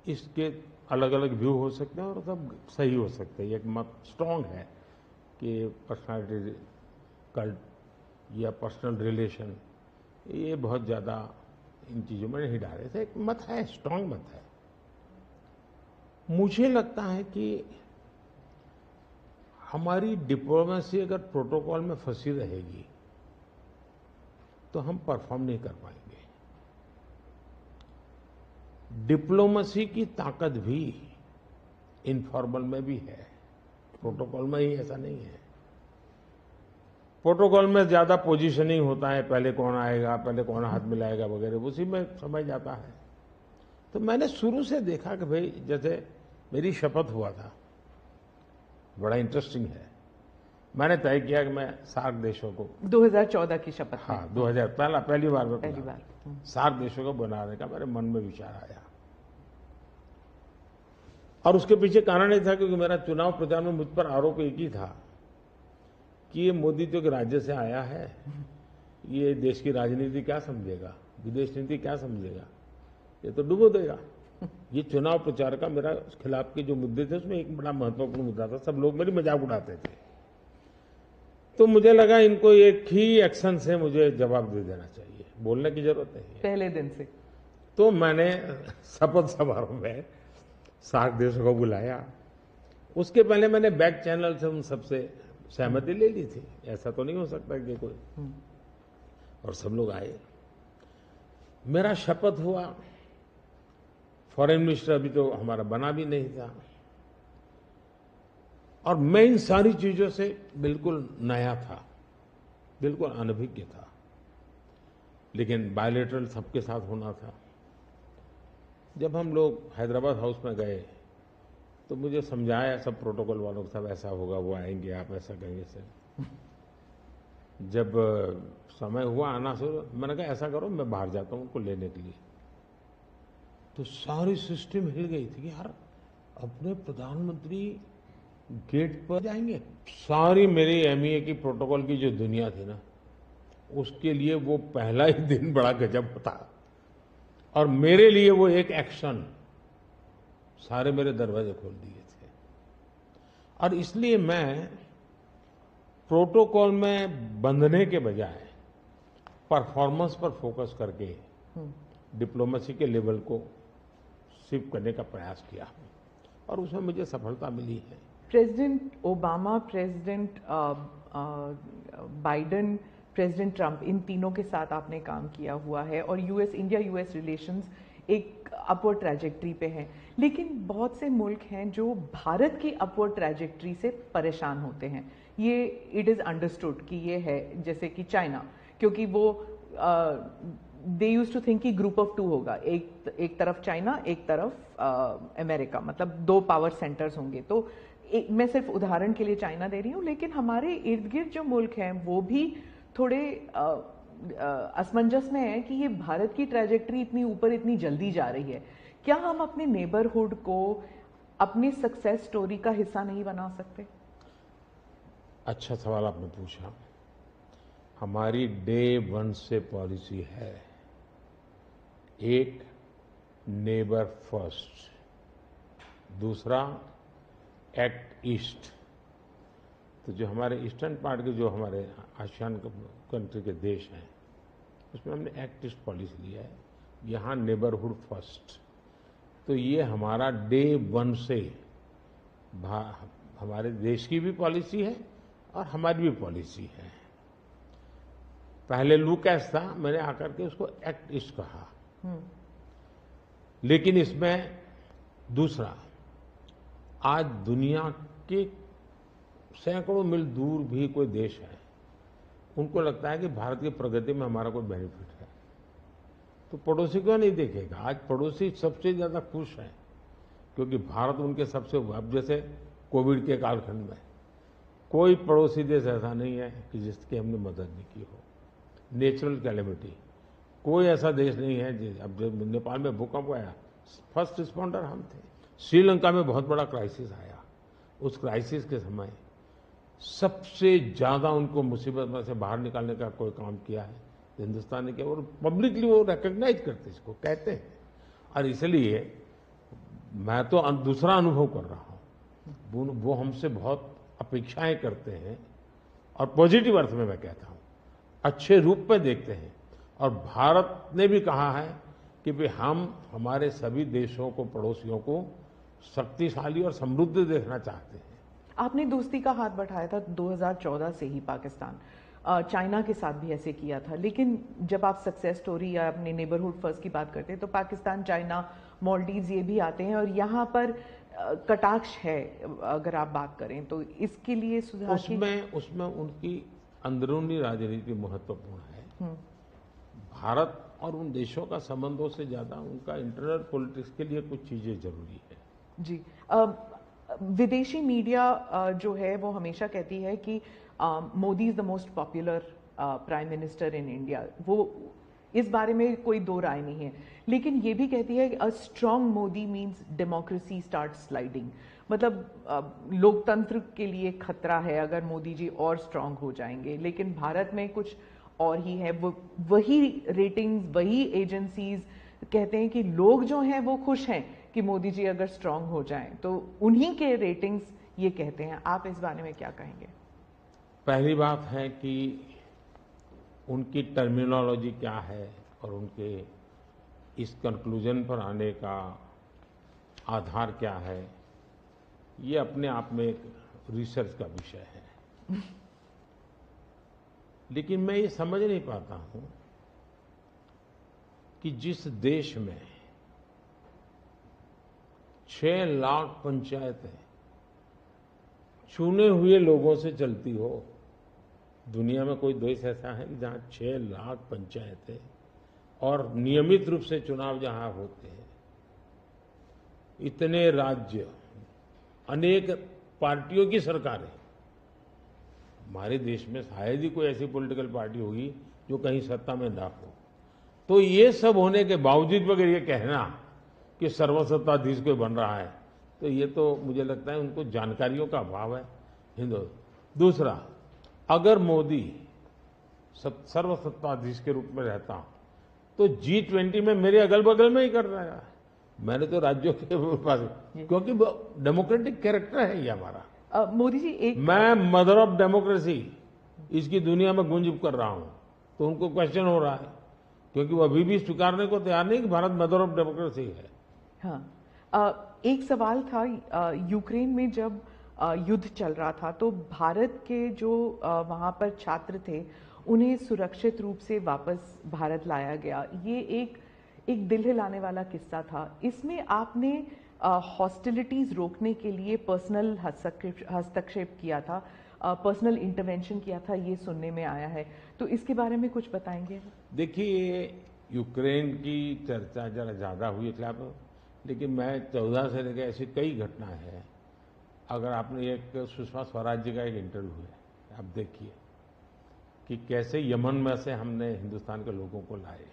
इसके अलग अलग व्यू हो सकते हैं और सब सही हो सकते हैं। एक मत स्ट्रांग है कि पर्सनालिटी कल्ट या पर्सनल रिलेशन, ये बहुत ज़्यादा इन चीज़ों में नहीं डाले थे। एक मत है, स्ट्रांग मत है। मुझे लगता है कि हमारी डिप्लोमेसी अगर प्रोटोकॉल में फंसी रहेगी तो हम परफॉर्म नहीं कर पाएंगे। डिप्लोमेसी की ताकत भी इनफॉर्मल में भी है, प्रोटोकॉल में ही ऐसा नहीं है। प्रोटोकॉल में ज्यादा पोजीशनिंग होता है, पहले कौन आएगा, पहले कौन हाथ मिलाएगा वगैरह, उसी में समझ जाता है। तो मैंने शुरू से देखा कि भाई, जैसे मेरी शपथ हुआ था बड़ा इंटरेस्टिंग है। मैंने तय किया कि मैं सार्क देशों को 2014 की शपथ में। हाँ 2000 पहली बार में पहली बार। सार्क देशों को बनाने का मेरे मन में विचार आया। और उसके पीछे कारण ये था क्योंकि मेरा चुनाव प्रचार में मुझ पर आरोप एक ही था कि ये मोदी तो एक राज्य से आया है, ये देश की राजनीति क्या समझेगा, विदेश नीति क्या समझेगा, ये तो डुबो देगा। ये चुनाव प्रचार का मेरा खिलाफ के जो मुद्दे थे उसमें एक बड़ा महत्वपूर्ण मुद्दा था। सब लोग मेरी मजाक उड़ाते थे। तो मुझे लगा इनको एक ही एक्शन से मुझे जवाब दे देना चाहिए, बोलने की जरूरत नहीं है। पहले दिन से। तो मैंने शपथ समारोह में सार्क देशों को बुलाया। उसके पहले मैंने बैक चैनल से उन सबसे सहमति ले ली थी, ऐसा तो नहीं हो सकता कि कोई, और सब लोग आए। मेरा शपथ हुआ। फॉरेन मिनिस्टर अभी तो हमारा बना भी नहीं था, और मैं इन सारी चीजों से बिल्कुल नया था, बिल्कुल अनभिज्ञ था। लेकिन बायलैटरल सबके साथ होना था। जब हम लोग हैदराबाद हाउस में गए तो मुझे समझाया सब प्रोटोकॉल वालों को, सब ऐसा होगा, वो आएंगे, आप ऐसा कहेंगे सर। जब समय हुआ आना शुरू, मैंने कहा ऐसा करो मैं बाहर जाता हूं उनको लेने के लिए। तो सारी सिस्टम हिल गई थी कि यार अपने प्रधानमंत्री गेट पर जाएंगे। सारी मेरी एमईए की प्रोटोकॉल की जो दुनिया थी ना, उसके लिए वो पहला ही दिन बड़ा गजब था, और मेरे लिए वो एक एक्शन सारे मेरे दरवाजे खोल दिए थे। और इसलिए मैं प्रोटोकॉल में बंधने के बजाय परफॉर्मेंस पर फोकस करके डिप्लोमेसी के लेवल को शिफ्ट करने का प्रयास किया, और उसमें मुझे सफलता मिली है। President Obama, president Biden, president Trump, इन तीनों के साथ आपने काम किया हुआ है, और इंडिया यूएस रिलेशंस एक अपवर्ड ट्रैजेक्टरी पे हैं। लेकिन बहुत से मुल्क हैं जो भारत की अपवर्ड ट्रैजेक्टरी से परेशान होते हैं। ये इट इज़ अंडरस्टूड कि ये है, जैसे कि चाइना, क्योंकि वो दे यूज टू थिंक कि ग्रुप ऑफ टू होगा, एक तरफ चाइना, एक तरफ अमेरिका, मतलब दो पावर सेंटर्स होंगे। तो मैं सिर्फ उदाहरण के लिए चाइना दे रही हूँ, लेकिन हमारे इर्द गिर्द जो मुल्क हैं वो भी थोड़े असमंजस में है कि ये भारत की ट्रैजेक्टरी इतनी ऊपर इतनी जल्दी जा रही है। क्या हम अपने नेबरहुड को अपनी सक्सेस स्टोरी का हिस्सा नहीं बना सकते? अच्छा सवाल आपने पूछा। हमारी डे वन से पॉलिसी है, एक नेबर फर्स्ट, दूसरा एक्ट ईस्ट। तो जो हमारे ईस्टर्न पार्ट के जो हमारे आसियान कंट्री के देश हैं, उसमें हमने एक्ट ईस्ट पॉलिसी लिया है, यहाँ नेबरहुड फर्स्ट। तो ये हमारा डे वन से हमारे देश की भी पॉलिसी है और हमारी भी पॉलिसी है। पहले लूकैस था, मैंने आकर के उसको एक्ट ईस्ट कहा। लेकिन इसमें दूसरा, आज दुनिया के सैकड़ों मील दूर भी कोई देश है, उनको लगता है कि भारत की प्रगति में हमारा कोई बेनिफिट है, तो पड़ोसी क्यों नहीं देखेगा? आज पड़ोसी सबसे ज्यादा खुश हैं क्योंकि भारत उनके सबसे, अब जैसे कोविड के कालखंड में कोई पड़ोसी देश ऐसा नहीं है कि जिसकी हमने मदद नहीं की हो। नेचुरल कैलेमिटी, कोई ऐसा देश नहीं है। अब जब नेपाल में भूकंप आया, फर्स्ट रिस्पॉन्डर हम थे। श्रीलंका में बहुत बड़ा क्राइसिस आया, उस क्राइसिस के समय सबसे ज्यादा उनको मुसीबत में से बाहर निकालने का कोई काम किया है हिंदुस्तान ने किया, और पब्लिकली वो रिकॉग्नाइज करते, इसको कहते हैं। और इसलिए मैं तो दूसरा अनुभव कर रहा हूं, वो हमसे बहुत अपेक्षाएं करते हैं, और पॉजिटिव अर्थ में मैं कहता हूं, अच्छे रूप में देखते हैं। और भारत ने भी कहा है कि भाई हम हमारे सभी देशों को, पड़ोसियों को शक्तिशाली और समृद्ध देखना चाहते हैं। आपने दोस्ती का हाथ बढ़ाया था 2014 से ही पाकिस्तान, चाइना के साथ भी ऐसे किया था। लेकिन जब आप सक्सेस स्टोरी या अपने नेबरहुड फर्स्ट की बात करते हैं तो पाकिस्तान, चाइना, मालदीव्स ये भी आते हैं, और यहाँ पर कटाक्ष है अगर आप बात करें तो। इसके लिए सुधार उसमें उनकी अंदरूनी राजनीति महत्वपूर्ण है। भारत और उन देशों का संबंधों से ज्यादा उनका इंटरनल पॉलिटिक्स के लिए कुछ चीजें जरूरी है। जी, विदेशी मीडिया जो है वो हमेशा कहती है कि Modi is the most popular prime minister in India. वो इस बारे में कोई दो राय नहीं है, लेकिन ये भी कहती है कि a strong Modi means democracy start sliding. मतलब लोकतंत्र के लिए खतरा है अगर मोदी जी और स्ट्रांग हो जाएंगे। लेकिन भारत में कुछ और ही है। वो वही रेटिंग्स, वही एजेंसीज कहते हैं कि लोग जो हैं वो खुश हैं कि मोदी जी अगर स्ट्रांग हो जाएं, तो उन्हीं के रेटिंग्स ये कहते हैं। आप इस बारे में क्या कहेंगे? पहली बात है कि उनकी टर्मिनोलॉजी क्या है और उनके इस कंक्लूजन पर आने का आधार क्या है, ये अपने आप में एक रिसर्च का विषय है। लेकिन मैं ये समझ नहीं पाता हूं कि जिस देश में 6 लाख पंचायतें चुने हुए लोगों से चलती हो, दुनिया में कोई देश ऐसा है कि जहां 6 लाख पंचायतें और नियमित रूप से चुनाव जहां होते हैं, इतने राज्य, अनेक पार्टियों की सरकारें। हमारे देश में शायद ही कोई ऐसी पॉलिटिकल पार्टी होगी जो कहीं सत्ता में ना हो। तो ये सब होने के बावजूद अगर ये कहना कि सर्वसत्ताधीश कोई बन रहा है, तो ये तो मुझे लगता है उनको जानकारियों का अभाव है। दूसरा, अगर मोदी सर्वसत्ताधीश के रूप में रहता तो G20 में मेरे अगल बगल में ही कर रहा है। मैंने तो राज्यों के पास, क्योंकि डेमोक्रेटिक कैरेक्टर है ये हमारा। मोदी जी एक मैं मदर ऑफ डेमोक्रेसी इसकी दुनिया में गुंज कर रहा हूं, तो उनको क्वेश्चन हो रहा है, क्योंकि वो अभी भी स्वीकारने को तैयार नहीं कि भारत मदर ऑफ डेमोक्रेसी है। हाँ, एक सवाल था, यूक्रेन में जब युद्ध चल रहा था तो भारत के जो वहां पर छात्र थे उन्हें सुरक्षित रूप से वापस भारत लाया गया। ये एक दिल हिलाने वाला किस्सा था। इसमें आपने हॉस्टिलिटीज रोकने के लिए पर्सनल हस्तक्षेप किया था, पर्सनल इंटरवेंशन किया था, ये सुनने में आया है। तो इसके बारे में कुछ बताएंगे? देखिए, यूक्रेन की चर्चा जरा ज्यादा हुई है, लेकिन मैं 14 से लेकर ऐसी कई घटनाएं हैं। अगर आपने एक सुषमा स्वराज जी का एक इंटरव्यू है, आप देखिए कि कैसे यमन में से हमने हिंदुस्तान के लोगों को लाए,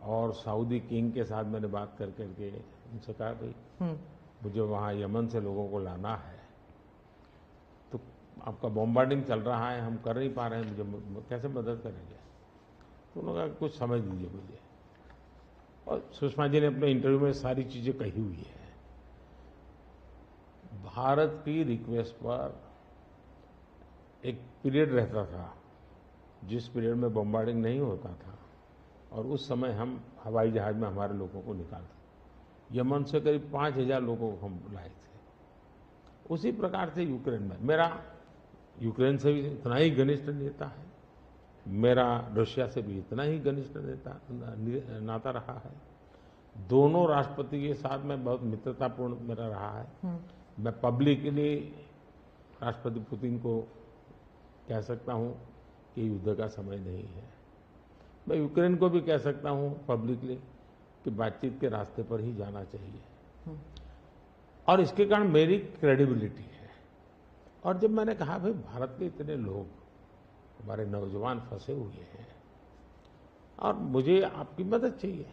और सऊदी किंग के साथ मैंने बात कर करके उनसे कहा, भाई मुझे वहाँ यमन से लोगों को लाना है, तो आपका बॉम्बार्डिंग चल रहा है, हम कर नहीं पा रहे हैं, मुझे कैसे मदद करेंगे? तो उन्होंने कहा कुछ समझ दीजिए मुझे। और सुषमा जी ने अपने इंटरव्यू में सारी चीजें कही हुई है। भारत की रिक्वेस्ट पर एक पीरियड रहता था जिस पीरियड में बॉम्बार्डिंग नहीं होता था, और उस समय हम हवाई जहाज में हमारे लोगों को निकालते। यमन से करीब 5000 लोगों को हम लाए थे। उसी प्रकार से यूक्रेन में, मेरा यूक्रेन से भी इतना ही घनिष्ठ नेता है, मेरा रशिया से भी इतना ही घनिष्ठ नाता रहा है। दोनों राष्ट्रपति के साथ में बहुत मित्रतापूर्ण मेरा रहा है। मैं पब्लिकली राष्ट्रपति पुतिन को कह सकता हूं कि युद्ध का समय नहीं है। मैं यूक्रेन को भी कह सकता हूं पब्लिकली कि बातचीत के रास्ते पर ही जाना चाहिए, और इसके कारण मेरी क्रेडिबिलिटी है। और जब मैंने कहा भाई भारत के इतने लोग, हमारे नौजवान फंसे हुए हैं और मुझे आपकी मदद चाहिए,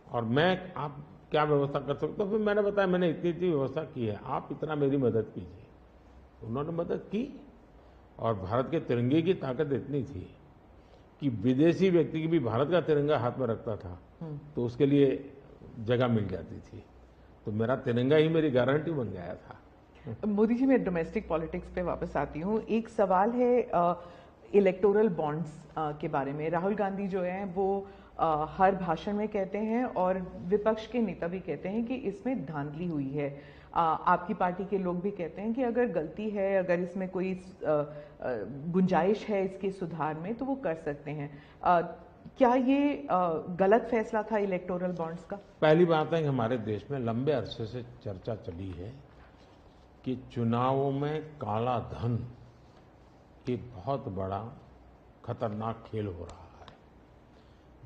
और मैं आप क्या व्यवस्था कर सकते हो? फिर मैंने बताया मैंने इतनी इतनी व्यवस्था की है, आप इतना मेरी मदद कीजिए। उन्होंने मदद की, और भारत के तिरंगे की ताकत इतनी थी कि विदेशी व्यक्ति की भी भारत का तिरंगा हाथ में रखता था तो उसके लिए जगह मिल जाती थी। तो मेरा तिरंगा ही मेरी गारंटी बन गया था। मोदी जी, मैं डोमेस्टिक पॉलिटिक्स पे वापस आती हूँ। एक सवाल है इलेक्टोरल बॉन्ड्स के बारे में। राहुल गांधी जो है वो हर भाषण में कहते हैं, और विपक्ष के नेता भी कहते हैं कि इसमें धांधली हुई है। आपकी पार्टी के लोग भी कहते हैं कि अगर गलती है, अगर इसमें कोई गुंजाइश है इसके सुधार में, तो वो कर सकते हैं। क्या ये गलत फैसला था इलेक्टोरल बॉन्ड्स का? पहली बात है कि हमारे देश में लंबे अरसे से चर्चा चली है कि चुनावों में काला धन एक बहुत बड़ा खतरनाक खेल हो रहा है।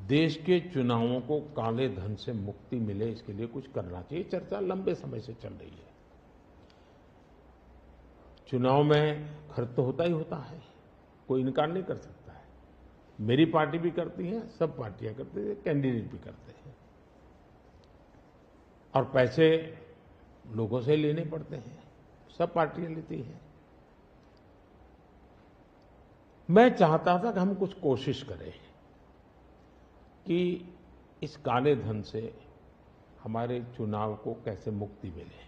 देश के चुनावों को काले धन से मुक्ति मिले, इसके लिए कुछ करना चाहिए। चर्चा लंबे समय से चल रही है। चुनाव में खर्च तो होता ही होता है, कोई इनकार नहीं कर सकता है। मेरी पार्टी भी करती है, सब पार्टियां करती है, कैंडिडेट भी करते हैं, और पैसे लोगों से लेने पड़ते हैं, सब पार्टियां लेती हैं। मैं चाहता था कि हम कुछ कोशिश करें कि इस काले धन से हमारे चुनाव को कैसे मुक्ति मिले,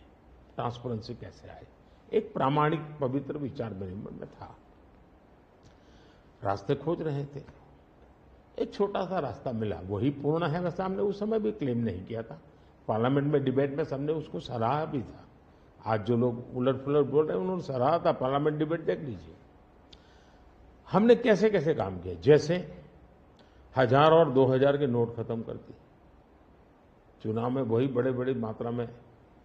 ट्रांसपेरेंसी कैसे आए। एक प्रामाणिक पवित्र विचार मेरे मन में था, रास्ते खोज रहे थे, एक छोटा सा रास्ता मिला, वही पूर्ण है। वैसे हमने उस समय भी क्लेम नहीं किया था, पार्लियामेंट में डिबेट में सबने उसको सराहा भी था। आज जो लोग उलट पुलट बोल रहे हैं उन्होंने सराहा था, पार्लियामेंट डिबेट देख लीजिए। हमने कैसे कैसे काम किया, जैसे 1000 और 2000 के नोट खत्म कर दिए। चुनाव में वही बड़े बड़ी मात्रा में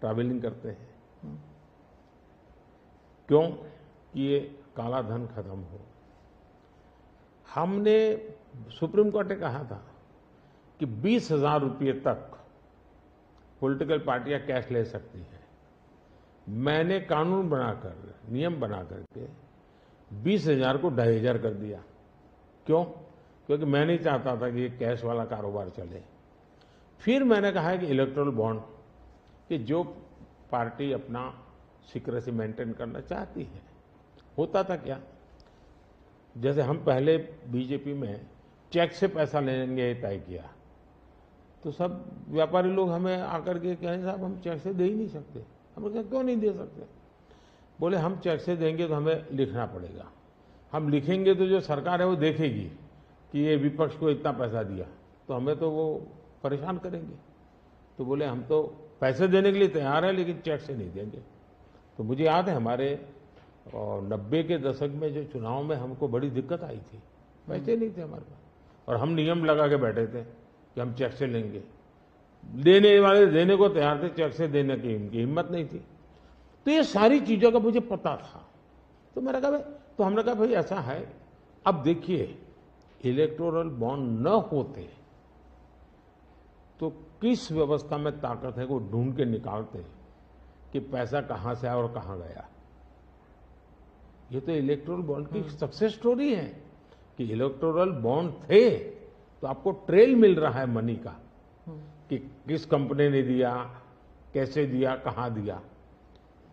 ट्रैवलिंग करते हैं, क्यों कि ये काला धन खत्म हो। हमने सुप्रीम कोर्ट ने कहा था कि 20,000 रुपये तक पॉलिटिकल पार्टियां कैश ले सकती हैं। मैंने कानून बनाकर, नियम बनाकर के 20,000 को 2,500 कर दिया। क्यों? क्योंकि मैं नहीं चाहता था कि ये कैश वाला कारोबार चले। फिर मैंने कहा है कि इलेक्टोरल बॉन्ड, कि जो पार्टी अपना सीक्रेसी मेंटेन करना चाहती है। होता था क्या, जैसे हम पहले बीजेपी में चेक से पैसा लेंगे तय किया, तो सब व्यापारी लोग हमें आकर के कहें साहब हम चेक से दे ही नहीं सकते। हमने कहा क्यों नहीं दे सकते? बोले हम चेक से देंगे तो हमें लिखना पड़ेगा, हम लिखेंगे तो जो सरकार है वो देखेगी कि ये विपक्ष को इतना पैसा दिया, तो हमें तो वो परेशान करेंगे। तो बोले हम तो पैसे देने के लिए तैयार है लेकिन चेक से नहीं देंगे। तो मुझे याद है हमारे 90 के दशक में जो चुनाव में हमको बड़ी दिक्कत आई थी, पैसे नहीं थे हमारे पास, और हम नियम लगा के बैठे थे कि हम चेक से लेंगे। देने वाले देने को तैयार थे, चेक से देने की इनकी हिम्मत नहीं थी। तो ये सारी चीजों का मुझे पता था। तो मैंने कहा तो हमने कहा भाई ऐसा है, अब देखिए इलेक्टोरल बॉन्ड न होते तो किस व्यवस्था में ताकत है वो ढूंढ के निकालते कि पैसा कहां से आया और कहां गया। ये तो इलेक्टोरल बॉन्ड की सक्सेस स्टोरी है कि इलेक्टोरल बॉन्ड थे तो आपको ट्रेल मिल रहा है मनी का, कि किस कंपनी ने दिया, कैसे दिया, कहां दिया।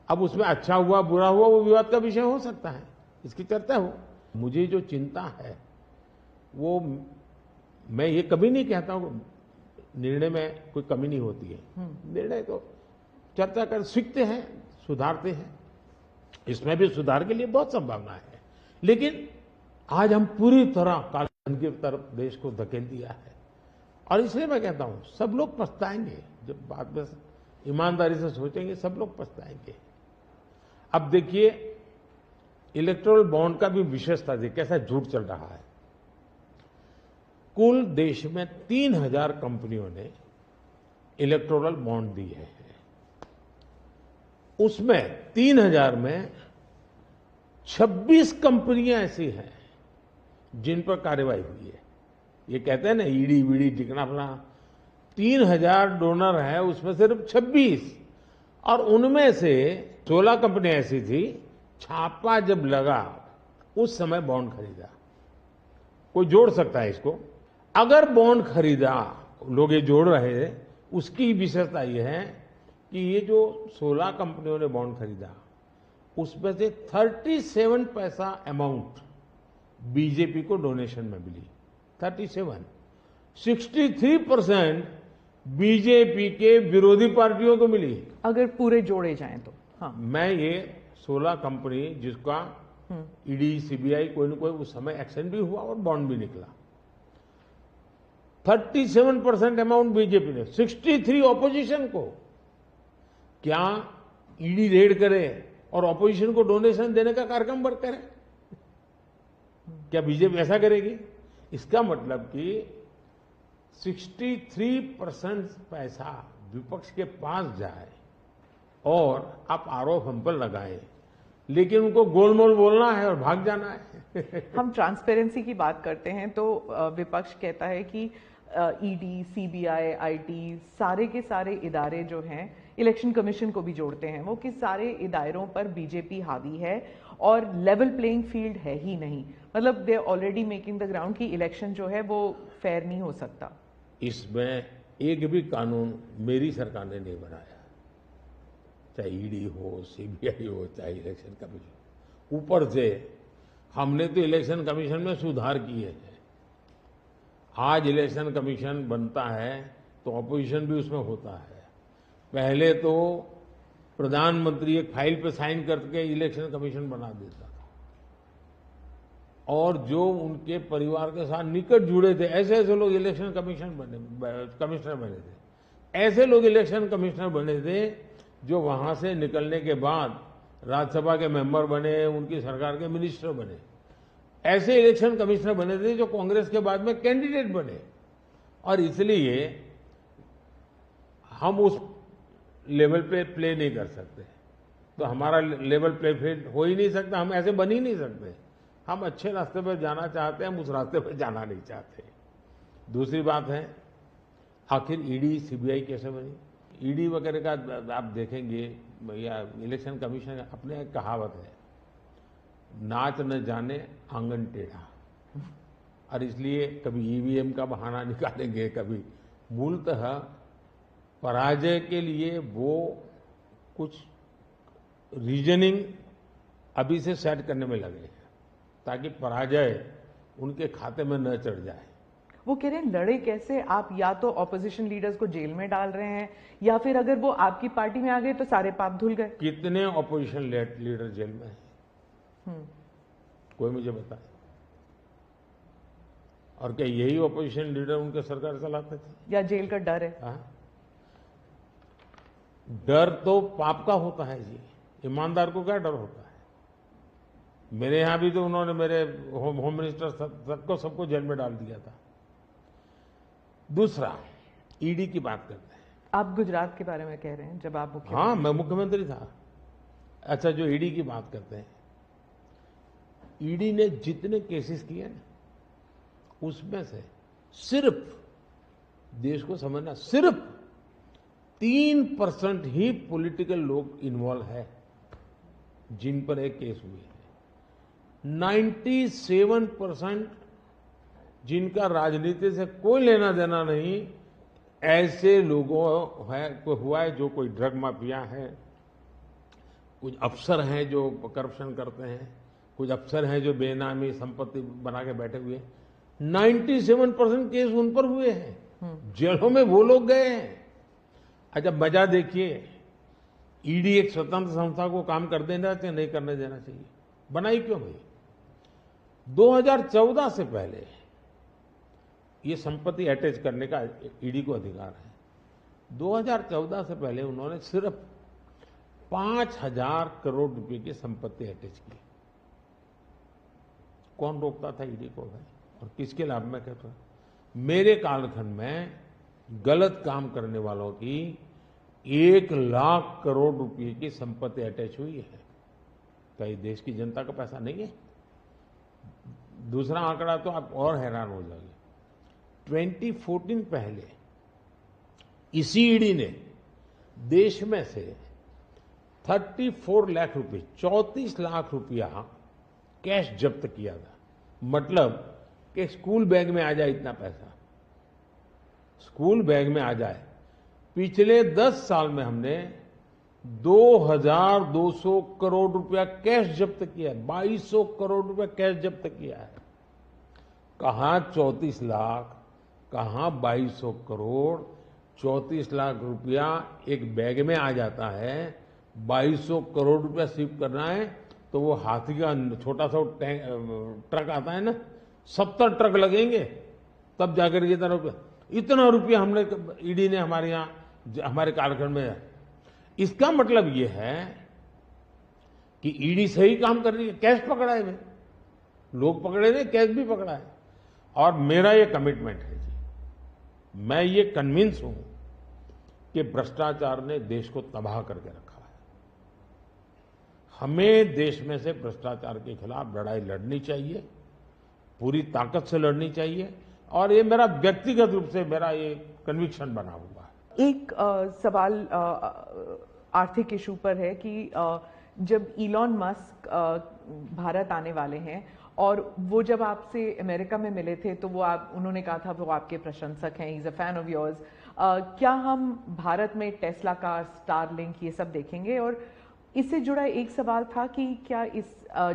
अब उसमें अच्छा हुआ बुरा हुआ वो विवाद का विषय हो सकता है, इसकी चर्चा हो। मुझे जो चिंता है वो, मैं ये कभी नहीं कहता हूं निर्णय में कोई कमी नहीं होती है, निर्णय तो चर्चा कर सीखते हैं, सुधारते हैं, इसमें भी सुधार के लिए बहुत संभावना है। लेकिन आज हम पूरी तरह काले धन की तरफ देश को धकेल दिया है, और इसलिए मैं कहता हूं सब लोग पछताएंगे जब बाद में ईमानदारी से सोचेंगे, सब लोग पछताएंगे। अब देखिए इलेक्टोरल बॉन्ड का भी विशेषता थी, कैसा झूठ चल रहा है। कुल देश में 3,000 कंपनियों ने इलेक्टोरल बॉन्ड दिए हैं। उसमें 3,000 में 26 कंपनियां ऐसी हैं जिन पर कार्रवाई हुई है। ये कहते हैं ना ईडी वीडी टिकना फला, 3,000 डोनर है, उसमें सिर्फ 26, और उनमें से 16 कंपनियां ऐसी थी छापा जब लगा उस समय बॉन्ड खरीदा। कोई जोड़ सकता है इसको, अगर बॉन्ड खरीदा, लोग ये जोड़ रहे हैं, उसकी विशेषता यह है कि ये जो 16 कंपनियों ने बॉन्ड खरीदा उसमें से 37 पैसा अमाउंट बीजेपी को डोनेशन में मिली। 63% बीजेपी के विरोधी पार्टियों को मिली। अगर पूरे जोड़े जाएं तो हाँ, मैं ये 16 कंपनी जिसका ईडी सीबीआई कोई न कोई उस समय एक्शन भी हुआ और बॉन्ड भी निकला। 37% अमाउंट बीजेपी ने, 63 ऑपोजिशन को। क्या ईडी रेड करे और ऑपोजिशन को डोनेशन देने का कार्यक्रम वर्क करे? क्या बीजेपी ऐसा करेगी? इसका मतलब कि 63% पैसा विपक्ष के पास जाए और आप आरोप हम पर लगाए, लेकिन उनको गोलमोल बोलना है और भाग जाना है। हम ट्रांसपेरेंसी की बात करते हैं तो विपक्ष कहता है कि ईडी, सीबीआई, आईटी, सारे के सारे इदारे जो हैं, इलेक्शन कमीशन को भी जोड़ते हैं वो, कि सारे इदारों पर बीजेपी हावी है और लेवल प्लेइंग फील्ड है ही नहीं। मतलब they already making the ground कि इलेक्शन जो है वो फेयर नहीं हो सकता। इसमें एक भी कानून मेरी सरकार ने नहीं बनाया, चाहे ईडी हो, सीबीआई हो, चाहे इलेक्शन कमीशन। ऊपर से हमने तो इलेक्शन कमीशन में सुधार किए हैं। आज इलेक्शन कमीशन बनता है तो ऑपोजिशन भी उसमें होता है। पहले तो प्रधानमंत्री एक फाइल पे साइन करके इलेक्शन कमीशन बना देता था, और जो उनके परिवार के साथ निकट जुड़े थे ऐसे ऐसे लोग इलेक्शन कमिश्नर बने थे। ऐसे लोग इलेक्शन कमिश्नर बने थे जो वहां से निकलने के बाद राज्यसभा के मेंबर बने, उनकी सरकार के मिनिस्टर बने। ऐसे इलेक्शन कमिश्नर बने थे जो कांग्रेस के बाद में कैंडिडेट बने। और इसलिए हम उस लेवल पे प्ले नहीं कर सकते, तो हमारा लेवल प्ले फील्ड हो ही नहीं सकता, हम ऐसे बन ही नहीं सकते। हम अच्छे रास्ते पर जाना चाहते हैं, हम उस रास्ते पर जाना नहीं चाहते। दूसरी बात है, आखिर ईडी सीबीआई कैसे बनी? ईडी वगैरह का आप देखेंगे या इलेक्शन कमीशन, अपने एक कहावत है, नाच न जाने आंगन टेढ़ा। और इसलिए कभी ईवीएम का बहाना निकालेंगे, कभी मूलतः पराजय के लिए वो कुछ रीजनिंग अभी से सेट करने में लगे हैं ताकि पराजय उनके खाते में न चढ़ जाए। वो कह रहे हैं लड़े कैसे आप? या तो ऑपोजिशन लीडर्स को जेल में डाल रहे हैं, या फिर अगर वो आपकी पार्टी में आ गए तो सारे पाप धुल गए। कितने ऑपोजिशन लीडर जेल में हैं? कोई मुझे बताए। और क्या यही ऑपोजिशन लीडर उनके सरकार चलाते थे? या जेल का डर है? हाँ? डर तो पाप का होता है जी, ईमानदार को क्या डर होता है? मेरे यहां भी तो उन्होंने मेरे होम मिनिस्टर सबको जेल में डाल दिया था। दूसरा, ईडी की बात करते हैं। आप गुजरात के बारे में कह रहे हैं जब आप मुख्यमंत्री? हाँ, मैं मुख्यमंत्री था। अच्छा, जो ईडी की बात करते हैं, ईडी ने जितने केसेस किए ना, उसमें से सिर्फ, देश को समझना, सिर्फ 3% ही पॉलिटिकल लोग इन्वॉल्व है जिन पर एक केस हुई है। 97% जिनका राजनीति से कोई लेना देना नहीं, ऐसे लोगों है को हुआ है जो कोई ड्रग माफिया है, कुछ अफसर हैं जो करप्शन करते हैं, कुछ अफसर हैं जो बेनामी संपत्ति बना के बैठे हुए हैं। 97% केस उन पर हुए हैं, जेलों में वो लोग गए हैं। अच्छा, मजा देखिए, ईडी एक स्वतंत्र संस्था को काम कर देना चाहिए, नहीं करने देना चाहिए? बनाई क्यों भाई? 2014 से पहले ये संपत्ति अटैच करने का ईडी को अधिकार है। 2014 से पहले उन्होंने सिर्फ 5,000 करोड़ रुपए की संपत्ति अटैच की। कौन रोकता था ईडी को भाई? और किसके लाभ में कहता? मेरे कालखंड में गलत काम करने वालों की 1 लाख करोड़ रुपए की संपत्ति अटैच हुई है। क्या ये देश की जनता का पैसा नहीं है? दूसरा आंकड़ा तो आप और हैरान हो जाओगे। 2014 पहले इसी ईडी ने देश में से 34 लाख रुपए, 34 लाख रुपया कैश जब्त किया था। मतलब कि स्कूल बैग में आ जाए इतना पैसा, स्कूल बैग में आ जाए। पिछले 10 साल में हमने 2,200 करोड़ रुपया कैश जब्त किया है, 2,200 करोड़ रुपया कैश जब्त किया है। कहां 34 लाख, कहां 2,200 करोड़? 34 लाख रुपया एक बैग में आ जाता है, 2,200 करोड़ रुपया सीव करना है तो वो हाथी का छोटा सा ट्रक आता है ना, 70 ट्रक लगेंगे तब जाकर इतना रुपया हमने ईडी ने हमारे यहां हमारे कालखंड में। इसका मतलब ये है कि ईडी सही काम कर रही है। कैश पकड़ा है भाई, लोग पकड़े नहीं, कैश भी पकड़ा है। और मेरा ये कमिटमेंट है जी, मैं ये कन्विंस हूं कि भ्रष्टाचार ने देश को तबाह करके रखा है। हमें देश में से भ्रष्टाचार के खिलाफ लड़ाई लड़नी चाहिए, पूरी ताकत से लड़नी चाहिए। और ये मेरा व्यक्तिगत रूप से मेरा ये कन्विक्शन बना हुआ है। एक सवाल आर्थिक इशू पर है कि जब इलॉन मस्क भारत आने वाले हैं और वो जब आपसे अमेरिका में मिले थे तो उन्होंने कहा था वो आपके प्रशंसक हैं, is a fan of yours. क्या हम भारत में टेस्ला कार, स्टारलिंक ये सब देखेंगे? और इससे जुड़ा एक सवाल था कि क्या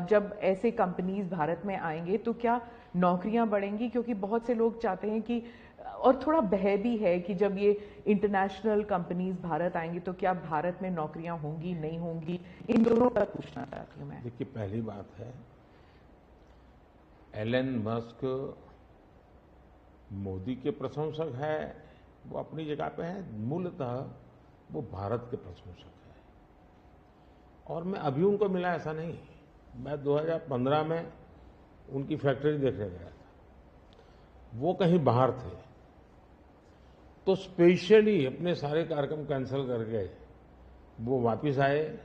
जब ऐसे कंपनीज भारत में आएंगे तो क्या नौकरियां बढ़ेंगी? क्योंकि बहुत से लोग चाहते हैं कि, और थोड़ा भय भी है कि जब ये इंटरनेशनल कंपनीज भारत आएंगी तो क्या भारत में नौकरियां होंगी, नहीं होंगी? इन दोनों पर पूछना चाहती हूं मैं। देखिए, पहली बात है, एलन मस्क मोदी के प्रशंसक है, वो अपनी जगह पे है। मूलतः वो भारत के प्रशंसक है और मैं अभी उनको मिला ऐसा नहीं। मैं 2015 में उनकी फैक्ट्री देखने गया था, वो कहीं बाहर थे, तो स्पेशली अपने सारे कार्यक्रम कैंसिल करके वो वापस आए।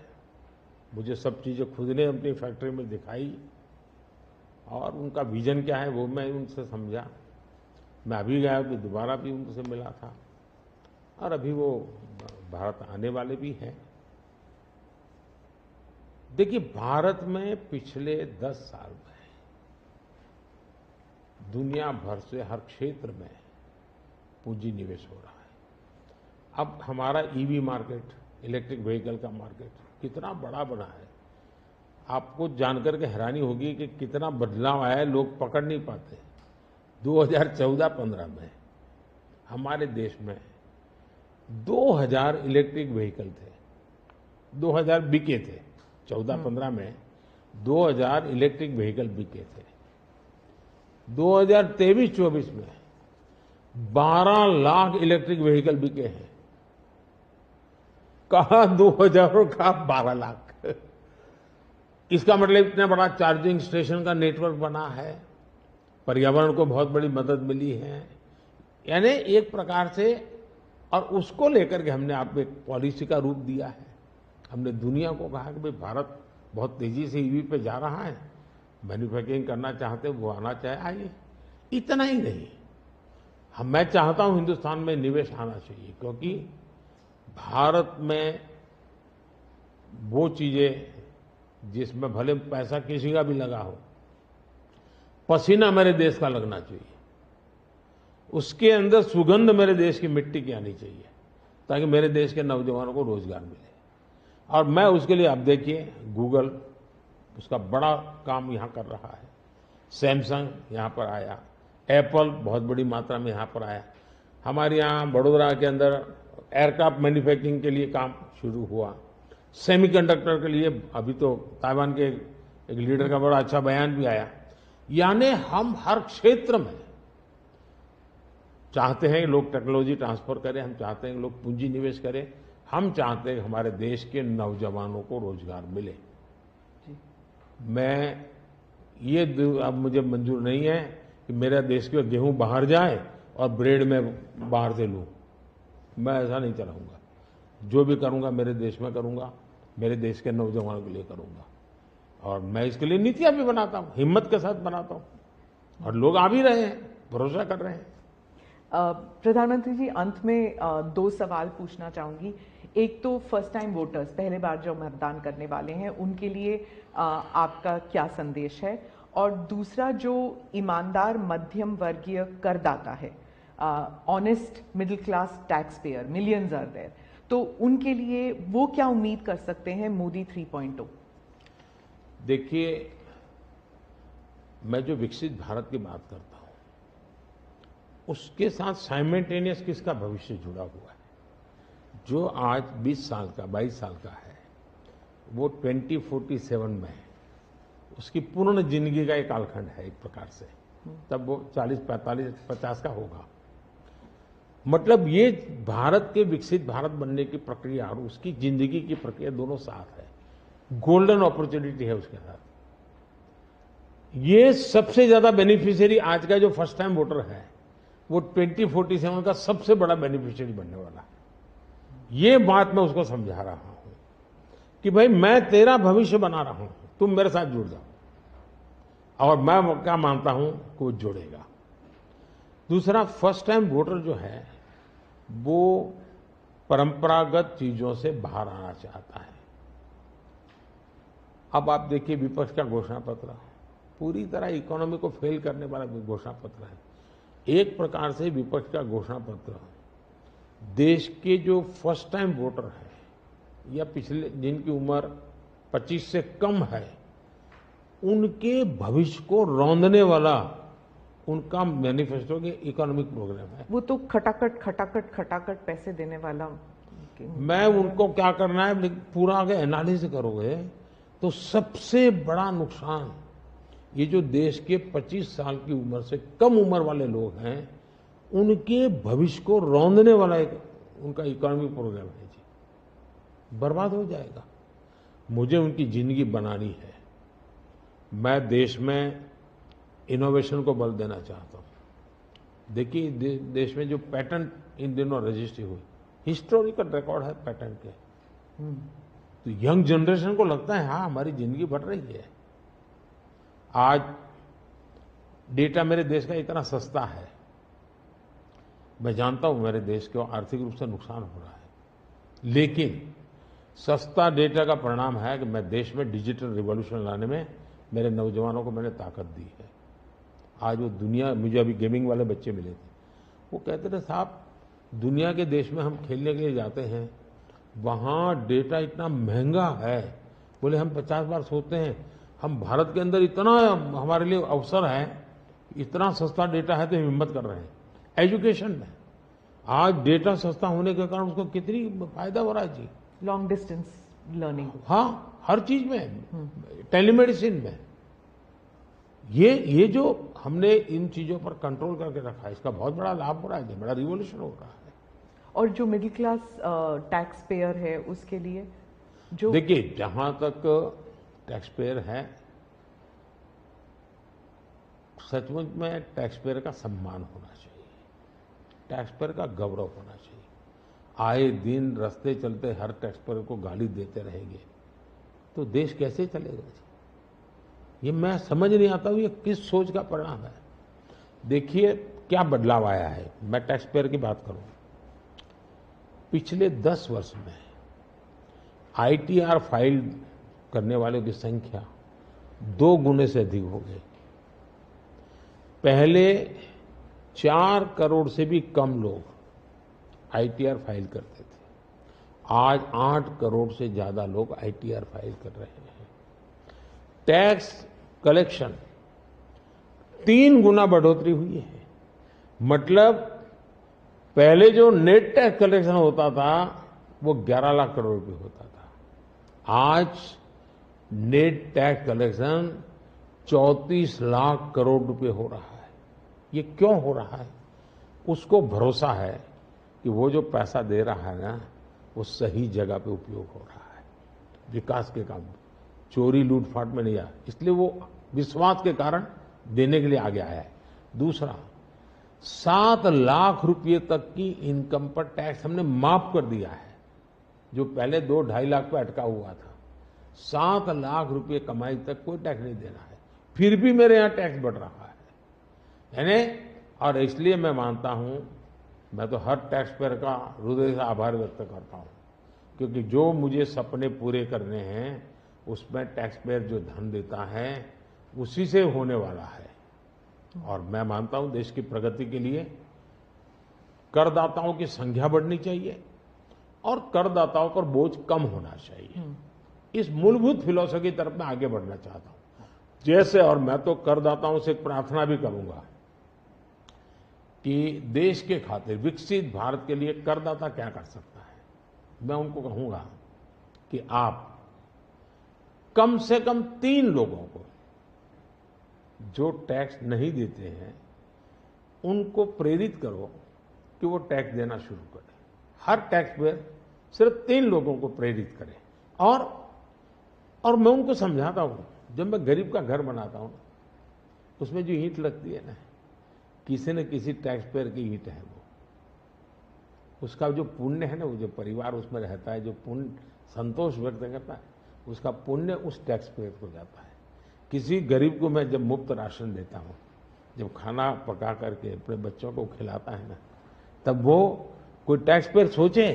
मुझे सब चीजें खुद ने अपनी फैक्ट्री में दिखाई और उनका विजन क्या है वो मैं उनसे समझा। मैं अभी गया भी, दोबारा भी उनसे मिला था और अभी वो भारत आने वाले भी हैं। देखिए, भारत में पिछले 10 साल में दुनिया भर से हर क्षेत्र में पूंजी निवेश हो रहा है। अब हमारा ईवी मार्केट, इलेक्ट्रिक व्हीकल का मार्केट कितना बड़ा बना है, आपको जानकर के हैरानी होगी कि कितना बदलाव आया है, लोग पकड़ नहीं पाते। 2014-15 में हमारे देश में 2000 इलेक्ट्रिक व्हीकल थे, 2000 बिके थे। 14-15 में 2000 इलेक्ट्रिक व्हीकल बिके थे। 2023-24 में 12 लाख इलेक्ट्रिक व्हीकल बिके हैं। कहा 2000 और कहा 12 लाख। इसका मतलब इतना बड़ा चार्जिंग स्टेशन का नेटवर्क बना है, पर्यावरण को बहुत बड़ी मदद मिली है। यानी एक प्रकार से, और उसको लेकर के हमने आपको एक पॉलिसी का रूप दिया है। हमने दुनिया को कहा कि भाई भारत बहुत तेजी से ईवी पे जा रहा है, मैन्युफैक्चरिंग करना चाहते वो आना चाहे आइए। इतना ही नहीं, मैं चाहता हूं हिंदुस्तान में निवेश आना चाहिए, क्योंकि भारत में वो चीजें जिसमें भले पैसा किसी का भी लगा हो, पसीना मेरे देश का लगना चाहिए, उसके अंदर सुगंध मेरे देश की मिट्टी की आनी चाहिए, ताकि मेरे देश के नौजवानों को रोजगार मिले। और मैं उसके लिए, अब देखिए, गूगल उसका बड़ा काम यहां कर रहा है, सैमसंग यहां पर आया, एप्पल बहुत बड़ी मात्रा में यहां पर आया। हमारे यहां बड़ोदरा के अंदर एयरक्राफ्ट मैन्युफैक्चरिंग के लिए काम शुरू हुआ, सेमीकंडक्टर के लिए अभी तो ताइवान के एक लीडर का बड़ा अच्छा बयान भी आया। यानी हम हर क्षेत्र में चाहते हैं कि लोग टेक्नोलॉजी ट्रांसफर करें, हम चाहते हैं कि लोग पूंजी निवेश करें, हम चाहते हैं कि हमारे देश के नौजवानों को रोजगार मिले। मैं ये अब मुझे मंजूर नहीं है कि मेरा देश के गेहूं बाहर जाए और ब्रेड में बाहर से लूं। मैं ऐसा नहीं चलाऊंगा। जो भी करूंगा मेरे देश में करूंगा, मेरे देश के नौजवानों के लिए करूंगा, और मैं इसके लिए नीतियां भी बनाता हूं, हिम्मत के साथ बनाता हूं, और लोग आ भी रहे हैं, भरोसा कर रहे हैं। प्रधानमंत्री जी, अंत में 2 सवाल पूछना चाहूंगी। एक तो फर्स्ट टाइम वोटर्स, पहले बार जो मतदान करने वाले हैं, उनके लिए आपका क्या संदेश है? और दूसरा, जो ईमानदार मध्यम वर्गीय करदाता है, honest middle class taxpayer, millions are there, तो उनके लिए वो क्या उम्मीद कर सकते हैं मोदी 3.0? देखिए, मैं जो विकसित भारत की बात करता हूं, उसके साथ साइमल्टेनियस किसका भविष्य जुड़ा हुआ है? जो आज 20 साल का, 22 साल का है, वो 2047 में है, उसकी पूर्ण जिंदगी का एक कालखंड है एक प्रकार से। तब वो 40, 45, 50 का होगा। मतलब ये भारत के विकसित भारत बनने की प्रक्रिया और उसकी जिंदगी की प्रक्रिया दोनों साथ है। गोल्डन अपॉर्चुनिटी है उसके साथ। ये सबसे ज्यादा बेनिफिशियरी आज का जो फर्स्ट टाइम वोटर है, वो 2047 का सबसे बड़ा बेनिफिशियरी बनने वाला है। ये बात मैं उसको समझा रहा हूं कि भाई मैं तेरा भविष्य बना रहा हूं, तुम मेरे साथ जुड़ जाओ। और मैं क्या मानता हूं कि वो जुड़ेगा। दूसरा, फर्स्ट टाइम वोटर जो है वो परंपरागत चीजों से बाहर आना चाहता है। अब आप देखिए विपक्ष का घोषणा पत्र पूरी तरह इकोनॉमी को फेल करने वाला घोषणा पत्र है। एक प्रकार से विपक्ष का घोषणा पत्र देश के जो फर्स्ट टाइम वोटर हैं या पिछले जिनकी उम्र 25 से कम है उनके भविष्य को रौंदने वाला उनका मैनिफेस्टो के इकोनॉमिक प्रोग्राम है। वो तो खटाखट खटाखट खटाखट पैसे देने वाला। मैं उनको क्या करना है, पूरा अगर एनालिसिस करोगे तो सबसे बड़ा नुकसान ये जो देश के 25 साल की उम्र से कम उम्र वाले लोग हैं उनके भविष्य को रौंदने वाला एक उनका इकोनॉमिक प्रोग्राम है जी। बर्बाद हो जाएगा। मुझे उनकी जिंदगी बनानी है। मैं देश में इनोवेशन को बल देना चाहता हूं। देखिए देश में जो पैटेंट इन दिनों रजिस्ट्री हुई, हिस्टोरिकल रिकॉर्ड है पैटेंट के। तो यंग जनरेशन को लगता है हाँ हमारी जिंदगी बढ़ रही है। आज डेटा मेरे देश का इतना सस्ता है। मैं जानता हूं मेरे देश को आर्थिक रूप से नुकसान हो रहा है, लेकिन सस्ता डेटा का परिणाम है कि मैं देश में डिजिटल रिवॉल्यूशन लाने में मेरे नौजवानों को मैंने ताकत दी है। आज वो दुनिया, मुझे अभी गेमिंग वाले बच्चे मिले थे, वो कहते थे साहब दुनिया के देश में हम खेलने के लिए जाते हैं, वहां डेटा इतना महंगा है। बोले हम 50 बार सोचते हैं, हम भारत के अंदर इतना हमारे लिए अवसर है, इतना सस्ता डेटा है तो हम हिम्मत कर रहे हैं। एजुकेशन में आज डेटा सस्ता होने के कारण उसको कितनी फायदा हो रहा है जी। लॉन्ग डिस्टेंस लर्निंग, हाँ हर चीज में, टेलीमेडिसिन में। ये जो हमने इन चीजों पर कंट्रोल करके रखा है, इसका बहुत बड़ा लाभ हो रहा है, बड़ा रिवॉल्यूशन हो रहा है। और जो मिडिल क्लास टैक्स पेयर है उसके लिए जो, देखिए जहां तक टैक्स पेयर है, सचमुच में टैक्स पेयर का सम्मान होना चाहिए, टैक्स पेयर का गौरव होना चाहिए। आए दिन रास्ते चलते हर टैक्स पेयर को गाली देते रहेंगे तो देश कैसे चलेगा जी? ये मैं समझ नहीं आता हूं ये किस सोच का परिणाम है। देखिए क्या बदलाव आया है। मैं टैक्स पेयर की बात करूं, पिछले 10 वर्ष में आईटीआर फाइल करने वालों की संख्या 2 गुने से अधिक हो गई। पहले 4 करोड़ से भी कम लोग आईटीआर फाइल करते थे, आज 8 करोड़ से ज्यादा लोग आईटीआर फाइल कर रहे हैं। टैक्स कलेक्शन 3 गुना बढ़ोतरी हुई है। मतलब पहले जो नेट टैक्स कलेक्शन होता था वो 11 लाख करोड़ रुपए होता था, आज net tax collection 34 lakh crore रुपए हो रहा है। ये क्यों हो रहा है? उसको भरोसा है कि वो जो पैसा दे रहा है ना वो सही जगह पे उपयोग हो रहा है, विकास के काम, चोरी लूटफाट में नहीं आया, इसलिए वो विश्वास के कारण देने के लिए आगे आया है। दूसरा, 7 लाख रुपए तक की इनकम पर टैक्स हमने माफ कर दिया है, जो पहले 2-2.5 लाख पे अटका हुआ था। 7 लाख रुपए कमाई तक कोई टैक्स नहीं देना है, फिर भी मेरे यहां टैक्स बढ़ रहा है। यानी, और इसलिए मैं मानता हूं, मैं तो हर टैक्स पेयर का हृदय से आभार व्यक्त करता हूं, क्योंकि जो मुझे सपने पूरे करने हैं उसमें टैक्स पेयर जो धन देता है उसी से होने वाला है। और मैं मानता हूं देश की प्रगति के लिए करदाताओं की संख्या बढ़नी चाहिए और करदाताओं पर बोझ कम होना चाहिए। इस मूलभूत फिलॉसफी की तरफ मैं आगे बढ़ना चाहता हूं। जैसे, और मैं तो करदाताओं से एक प्रार्थना भी करूंगा कि देश के खातिर विकसित भारत के लिए करदाता क्या कर सकता है। मैं उनको कहूंगा कि आप कम से कम 3 लोगों को जो टैक्स नहीं देते हैं उनको प्रेरित करो कि वो टैक्स देना शुरू करें। हर टैक्स पेयर सिर्फ 3 लोगों को प्रेरित करें। और मैं उनको समझाता हूं, जब मैं गरीब का घर बनाता हूं उसमें जो ईंट लगती है ना, किसी न किसी टैक्स पेयर की ईंट है, वो उसका जो पुण्य है ना, वो जो परिवार उसमें रहता है, जो पुण्य संतोष व्यक्त करता है, उसका पुण्य उस टैक्स पेयर को जाता है। किसी गरीब को मैं जब मुफ्त राशन देता हूं जब खाना पका करके अपने बच्चों को खिलाता है ना, तब वो कोई टैक्स पेयर सोचे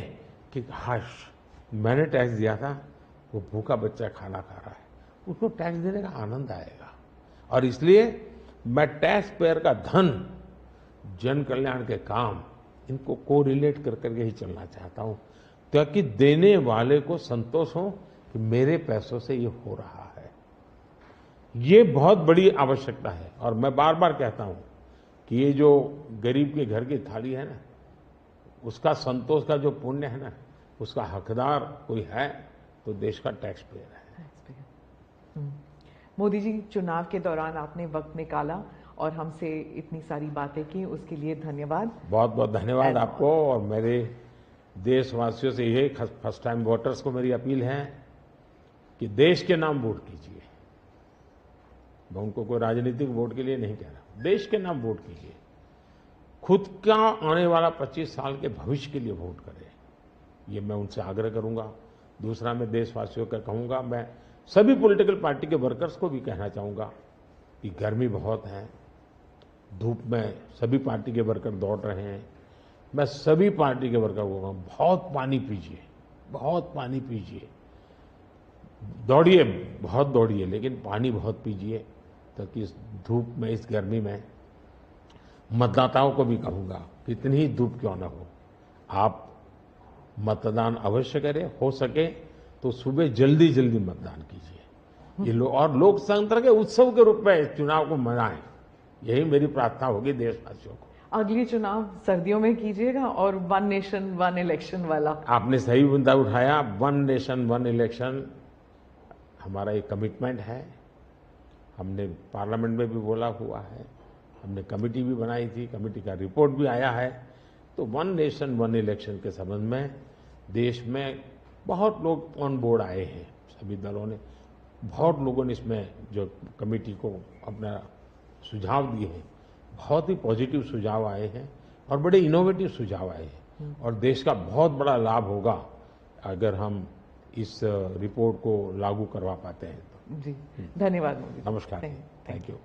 कि हाश मैंने टैक्स दिया था, वो भूखा बच्चा खाना खा रहा है, उसको टैक्स देने का आनंद आएगा। और इसलिए मैं टैक्स पेयर का धन, जन कल्याण के काम, इनको कोरिलेट कर करके ही चलना चाहता हूं, ताकि देने वाले को संतोष हो कि मेरे पैसों से ये हो रहा है। ये बहुत बड़ी आवश्यकता है। और मैं बार बार कहता हूं कि ये जो गरीब के घर की थाली है ना, उसका संतोष का जो पुण्य है ना, उसका हकदार कोई है तो देश का टैक्स पेयर है। मोदी जी, चुनाव के दौरान आपने वक्त निकाला और हमसे इतनी सारी बातें की, उसके लिए धन्यवाद। बहुत बहुत धन्यवाद आपको। और मेरे देशवासियों से यही फर्स्ट टाइम वोटर्स को मेरी अपील है कि देश के नाम वोट कीजिए। मैं उनको कोई राजनीतिक वोट के लिए नहीं कह रहा, देश के नाम वोट कीजिए। खुद का आने वाला 25 साल के भविष्य के लिए वोट करें, ये मैं उनसे आग्रह करूंगा। दूसरा, मैं देशवासियों का कहूंगा, मैं सभी पॉलिटिकल पार्टी के वर्कर्स को भी कहना चाहूंगा कि गर्मी बहुत है, धूप में सभी पार्टी के वर्कर दौड़ रहे हैं। मैं सभी पार्टी के वर्कर को कहूंगा, बहुत पानी पीजिए, बहुत पानी पीजिए, दौड़िए, बहुत दौड़िए, लेकिन पानी बहुत पीजिए, ताकि इस धूप में, इस गर्मी में मतदाताओं को भी कहूंगा कि इतनी ही धूप क्यों न हो, आप मतदान अवश्य करें। हो सके तो सुबह जल्दी जल्दी मतदान कीजिए। ये और लोकतंत्र के उत्सव के रूप में चुनाव को मनाएं, यही मेरी प्रार्थना होगी देशवासियों को। अगली चुनाव सर्दियों में कीजिएगा और 1 नेशन 1 इलेक्शन वाला। आपने सही मुद्दा उठाया। 1 नेशन 1 इलेक्शन हमारा एक कमिटमेंट है। हमने पार्लियामेंट में भी बोला हुआ है, हमने कमेटी भी बनाई थी, कमेटी का रिपोर्ट भी आया है। तो 1 नेशन 1 इलेक्शन के संबंध में देश में बहुत लोग ऑन बोर्ड आए हैं, सभी दलों ने, बहुत लोगों ने इसमें जो कमेटी को अपना सुझाव दिए हैं, बहुत ही पॉजिटिव सुझाव आए हैं और बड़े इनोवेटिव सुझाव आए हैं। और देश का बहुत बड़ा लाभ होगा अगर हम इस रिपोर्ट को लागू करवा पाते हैं तो। जी, धन्यवाद मोदी। नमस्कार, थैंक यू।